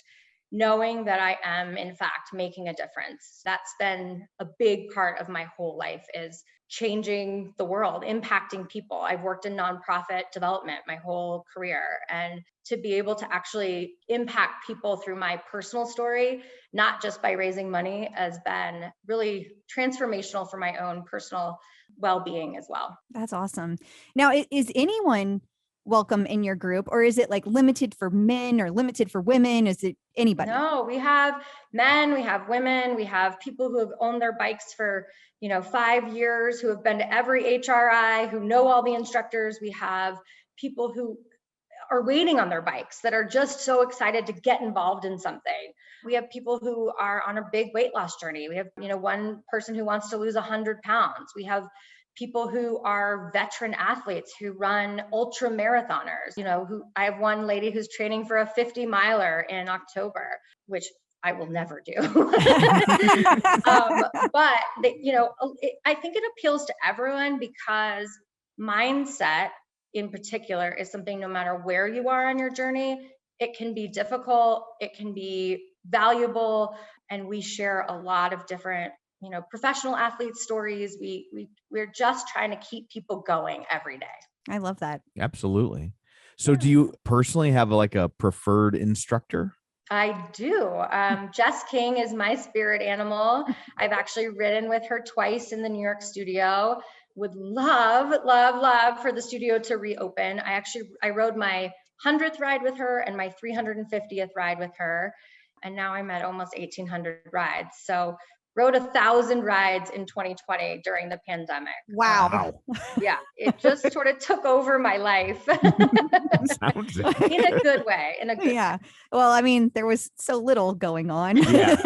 S1: knowing that I am, in fact, making a difference. That's been a big part of my whole life, is changing the world, impacting people. I've worked in nonprofit development my whole career, and to be able to actually impact people through my personal story, not just by raising money, has been really transformational for my own personal well-being as well.
S3: That's awesome. Now, is anyone welcome in your group, or is it like limited for men or limited for women? Is it anybody?
S1: No, we have men, we have women, we have people who have owned their bikes for 5 years, who have been to every HRI, who know all the instructors. We have people who are waiting on their bikes that are just so excited to get involved in something. We have people who are on a big weight loss journey. We have one person who wants to lose 100 pounds. We have people who are veteran athletes who run ultra marathoners, I have one lady who's training for a 50 miler in October, which I will never do. But I think it appeals to everyone because mindset in particular is something, no matter where you are on your journey, it can be difficult, it can be valuable. And we share a lot of different, professional athlete stories. We're just trying to keep people going every day.
S3: I love that.
S4: Absolutely. So do you personally have a preferred instructor?
S1: I do. Jess King is my spirit animal. I've actually ridden with her twice in the New York studio. Would love, love, love for the studio to reopen. I rode my 100th ride with her and my 350th ride with her. And now I'm at almost 1,800 rides. So rode 1,000 rides in 2020 during the pandemic.
S3: Wow.
S1: Yeah, it just sort of took over my life.
S4: Sounds
S1: in a good way.
S3: Yeah. Well, I mean, there was so little going on.
S4: Yeah.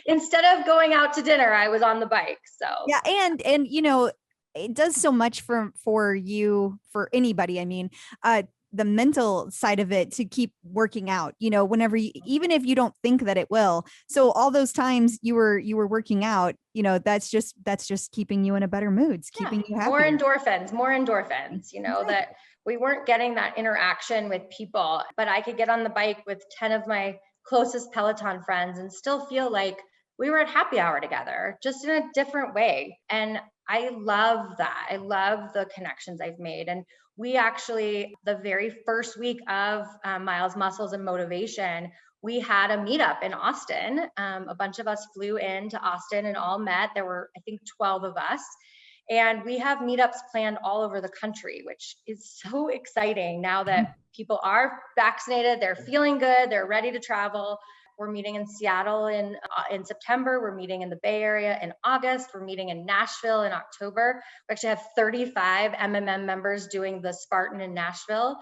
S1: Instead of going out to dinner, I was on the bike. So
S3: yeah, and it does so much for you, for anybody. I mean, the mental side of it, to keep working out, whenever even if you don't think that it will. So all those times you were working out, that's just keeping you in a better mood. It's keeping you happy.
S1: More endorphins, that we weren't getting that interaction with people, but I could get on the bike with 10 of my closest Peloton friends and still feel like we were at happy hour together, just in a different way. And I love that. I love the connections I've made. And we actually, the very first week of Miles, Muscles, and Motivation, we had a meetup in Austin. A bunch of us flew into Austin and all met. There were, I think, 12 of us. And we have meetups planned all over the country, which is so exciting now that people are vaccinated, they're feeling good, they're ready to travel. We're meeting in Seattle in September. We're meeting in the Bay Area in August. We're meeting in Nashville in October. We actually have 35 MMM members doing the Spartan in Nashville.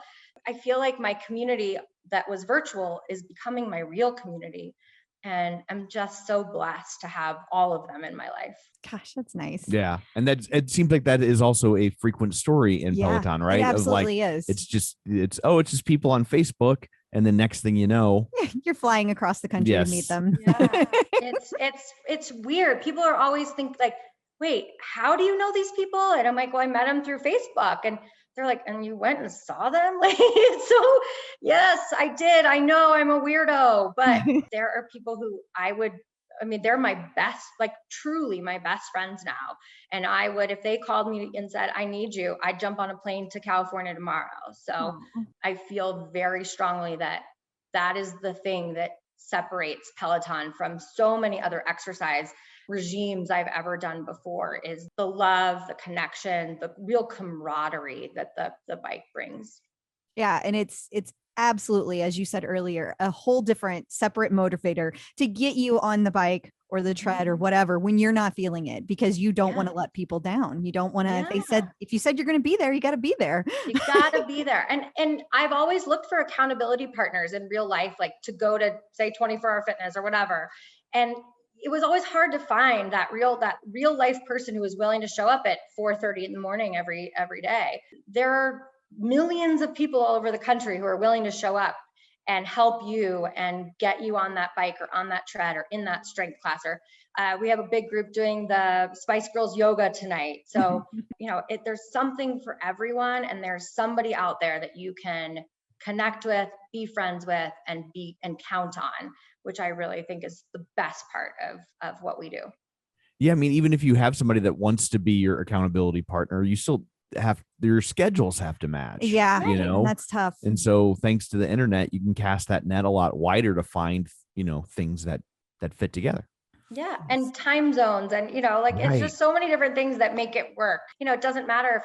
S1: I feel like my community that was virtual is becoming my real community. And I'm just so blessed to have all of them in my life.
S3: Gosh, that's nice.
S4: Yeah. And it seems like that is also a frequent story in Peloton, right?
S3: It absolutely is.
S4: It's just people on Facebook. And the next thing you know,
S3: you're flying across the country to meet them.
S1: Yeah. It's weird. People are always wait, how do you know these people? And I'm like, well, I met them through Facebook. And they're like, and you went and saw them? So yes, I did. I know I'm a weirdo, but there are people who they're my best, truly my best friends now. And I would, if they called me and said, I need you, I'd jump on a plane to California tomorrow. So I feel very strongly that is the thing that separates Peloton from so many other exercise regimes I've ever done before, is the love, the connection, the real camaraderie that the bike brings.
S3: Yeah. And it's absolutely, as you said earlier, a whole different separate motivator to get you on the bike or the tread or whatever when you're not feeling it, because you don't want to let people down. You don't want to, if you said you're going to be there, you got to be there.
S1: You got to be there. And I've always looked for accountability partners in real life, to go to say 24-hour fitness or whatever. And it was always hard to find that real life person who was willing to show up at 4:30 in the morning every day. There are millions of people all over the country who are willing to show up and help you and get you on that bike or on that tread or in that strength class. Or we have a big group doing the Spice Girls yoga tonight. So, there's something for everyone, and there's somebody out there that you can connect with, be friends with, and count on, which I really think is the best part of what we do.
S4: Yeah. I mean, even if you have somebody that wants to be your accountability partner, you still your schedules have to match.
S3: Yeah. That's tough.
S4: And so thanks to the internet, you can cast that net a lot wider to find, things that fit together.
S1: Yeah. And time zones and, it's just so many different things that make it work. It doesn't matter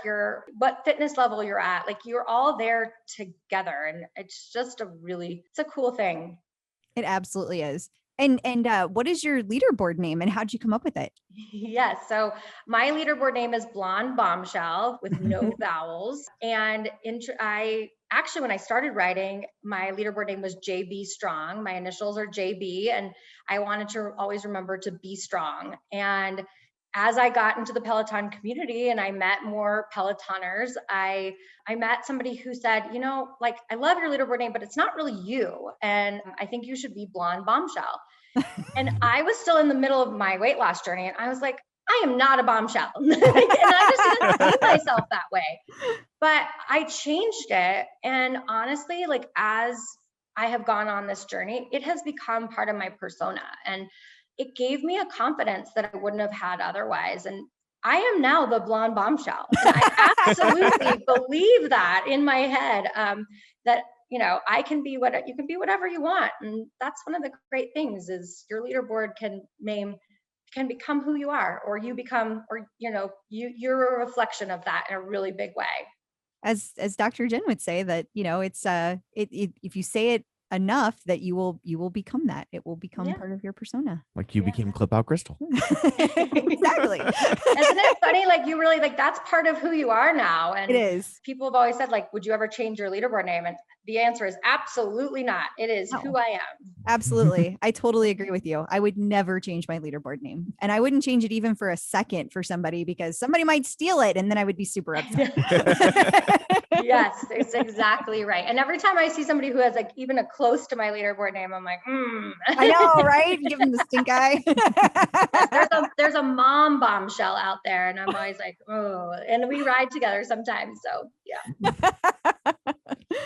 S1: what fitness level you're at, you're all there together. And it's just it's a cool thing.
S3: It absolutely is. And what is your leaderboard name and how'd you come up with it?
S1: Yes. So my leaderboard name is Blonde Bombshell with no vowels. And when I started writing, my leaderboard name was JB Strong. My initials are JB, and I wanted to always remember to be strong. And as I got into the Peloton community and I met more Pelotoners, I met somebody who said, like, I love your leaderboard name, but it's not really you. And I think you should be Blonde Bombshell. And I was still in the middle of my weight loss journey. And I was like, I am not a bombshell. And I just didn't see myself that way. But I changed it. And honestly, like, as I have gone on this journey, it has become part of my persona. And it gave me a confidence that I wouldn't have had otherwise. And I am now the Blonde Bombshell. And I absolutely believe that in my head, that, I can be you can be whatever you want. And that's one of the great things is your leaderboard can become who you are, or you become, or, you're a reflection of that in a really big way.
S3: As Dr. Jenn would say that, it's if you say it enough that you will become that. It will become part of your persona.
S4: Like you became Clip Out Crystal.
S3: Exactly.
S1: Isn't it funny? Like you really, like, that's part of who you are now. And
S3: it is.
S1: People have always said, like, would you ever change your leaderboard name? And the answer is absolutely not. It is who I am.
S3: Absolutely. I totally agree with you. I would never change my leaderboard name. And I wouldn't change it even for a second for somebody, because somebody might steal it and then I would be super upset.
S1: Yes, it's exactly right. And every time I see somebody who has like even a close to my leaderboard name, I'm like,
S3: I know, right? Give them the stink eye.
S1: there's a mom bombshell out there, and I'm always like, oh, and we ride together sometimes. So yeah.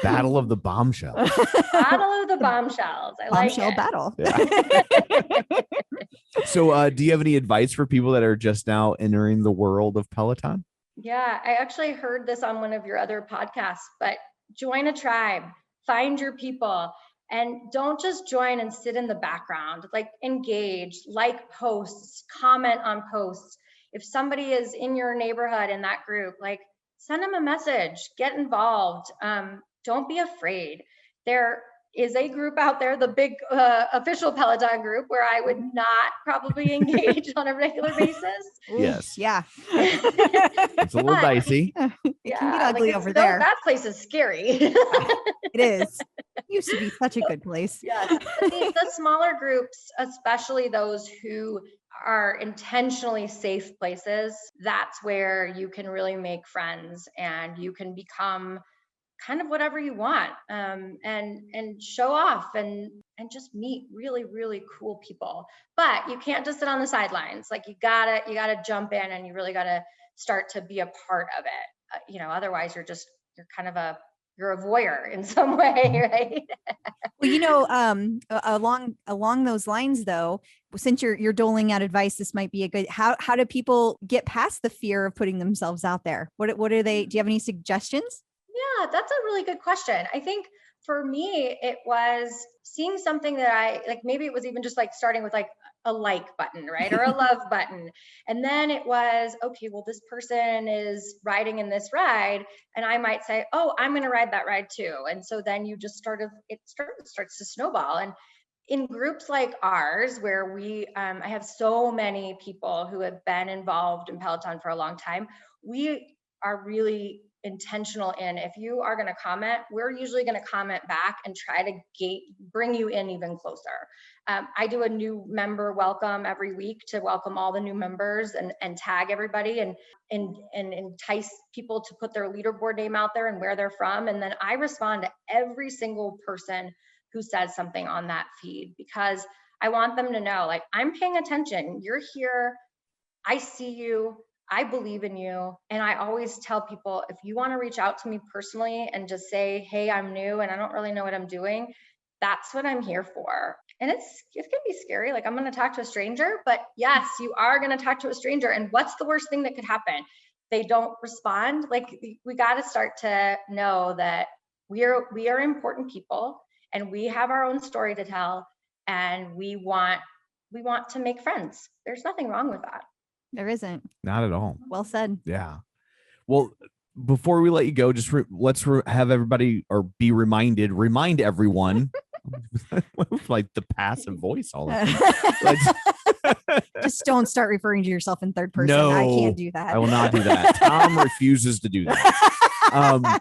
S4: Battle of the Bombshell.
S1: Battle of the Bombshells.
S3: Bombshell battle.
S4: Yeah. So do you have any advice for people that are just now entering the world of Peloton?
S1: Yeah, I actually heard this on one of your other podcasts, but join a tribe, find your people, and don't just join and sit in the background. Like, engage, like posts, comment on posts. If somebody is in your neighborhood in that group, like, send them a message, get involved. Don't be afraid. There is a group out there, the big official Peloton group, where I would not probably engage on a regular basis.
S4: Yes.
S3: Yeah.
S4: It's a little dicey.
S3: It can get ugly over there.
S1: That place is scary.
S3: It is. It used to be such a good place.
S1: Yes. The smaller groups, especially those who are intentionally safe places, that's where you can really make friends and you can become kind of whatever you want, and show off and just meet really, really cool people. But you can't just sit on the sidelines. Like, you gotta jump in, and you really gotta start to be a part of it. Otherwise you're kind of a voyeur in some way, right?
S3: Well, along those lines, though, since you're doling out advice, this might be a good. How do people get past the fear of putting themselves out there? What are they? Do you have any suggestions?
S1: Yeah, that's a really good question. I think for me, it was seeing something that I like. Maybe it was even just like starting with like a like button, right? Or a love button. And then it was, okay, well, this person is riding in this ride. And I might say, oh, I'm going to ride that ride too. And so then you just starts to snowball. And in groups like ours, where I have so many people who have been involved in Peloton for a long time, we are really intentional in, if you are going to comment, we're usually going to comment back and try to bring you in even closer. I do a new member welcome every week to welcome all the new members and tag everybody and entice people to put their leaderboard name out there and where they're from. And then I respond to every single person who says something on that feed, because I want them to know, like, I'm paying attention. You're here. I see you. I believe in you. And I always tell people, if you want to reach out to me personally and just say, hey, I'm new and I don't really know what I'm doing, that's what I'm here for. And it can be scary. Like, I'm going to talk to a stranger, but yes, you are going to talk to a stranger. And what's the worst thing that could happen? They don't respond. Like, we got to start to know that we are important people, and we have our own story to tell, and we want to make friends. There's nothing wrong with that.
S3: There isn't.
S4: Not at all.
S3: Well said.
S4: Yeah. Well, before we let you go, just let's have everybody, or remind everyone, like the passive voice all the time.
S3: Just don't start referring to yourself in third person.
S4: No,
S3: I can't do that.
S4: I will not do that. Tom refuses to do that.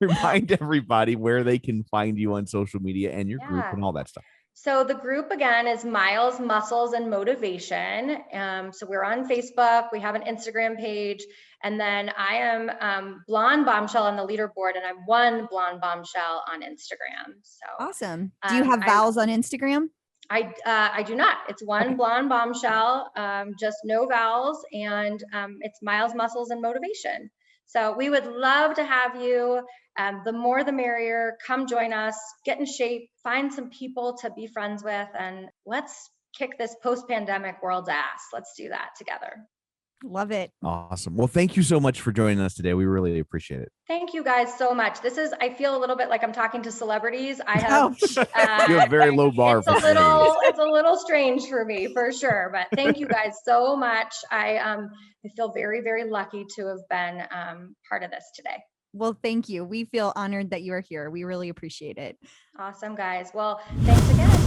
S4: Remind everybody where they can find you on social media and your group and all that stuff.
S1: So the group again is Miles, Muscles, and Motivation. So we're on Facebook. We have an Instagram page. And then I am Blonde Bombshell on the leaderboard, and I'm one Blonde Bombshell on Instagram. So
S3: awesome. Do you have vowels on Instagram?
S1: I do not. It's one Blonde Bombshell, just no vowels, and it's Miles, Muscles, and Motivation. So we would love to have you. The more the merrier. Come join us, get in shape, find some people to be friends with, and let's kick this post-pandemic world's ass. Let's do that together.
S3: Love it.
S4: Awesome. Well, thank you so much for joining us today. We really appreciate it.
S1: Thank you guys so much. I feel a little bit like I'm talking to celebrities. I have
S4: you have a very low bar.
S1: It's a little strange for me for sure, but thank you guys so much. I feel very, very lucky to have been part of this today.
S3: Well, thank you. We feel honored that you are here. We really appreciate it.
S1: Awesome, guys. Well, thanks again.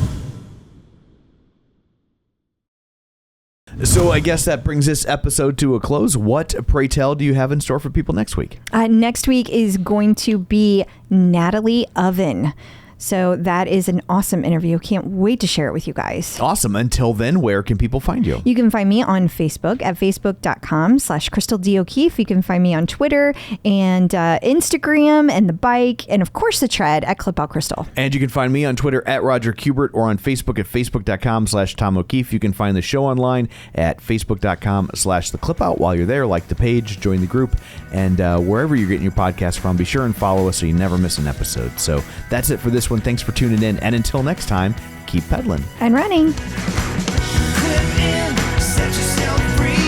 S4: So I guess that brings this episode to a close. What, pray tell, do you have in store for people next week?
S3: Next week is going to be Natalie Oven. So that is an awesome interview. Can't wait to share it with you guys.
S4: Awesome. Until then, where can people find you?
S3: You can find me on Facebook at facebook.com/Crystal D. O'Keefe. You can find me on Twitter and Instagram and the bike and, of course, the tread at Clip Out Crystal.
S4: And you can find me on Twitter at Roger Kubert or on Facebook at facebook.com/Tom O'Keefe. You can find the show online at facebook.com/The Clip Out. While you're there, like the page, join the group, and wherever you're getting your podcast from, be sure and follow us so you never miss an episode. So that's it for this one. Thanks for tuning in. And until next time, keep pedaling
S3: and running.
S2: Clip in, set yourself free.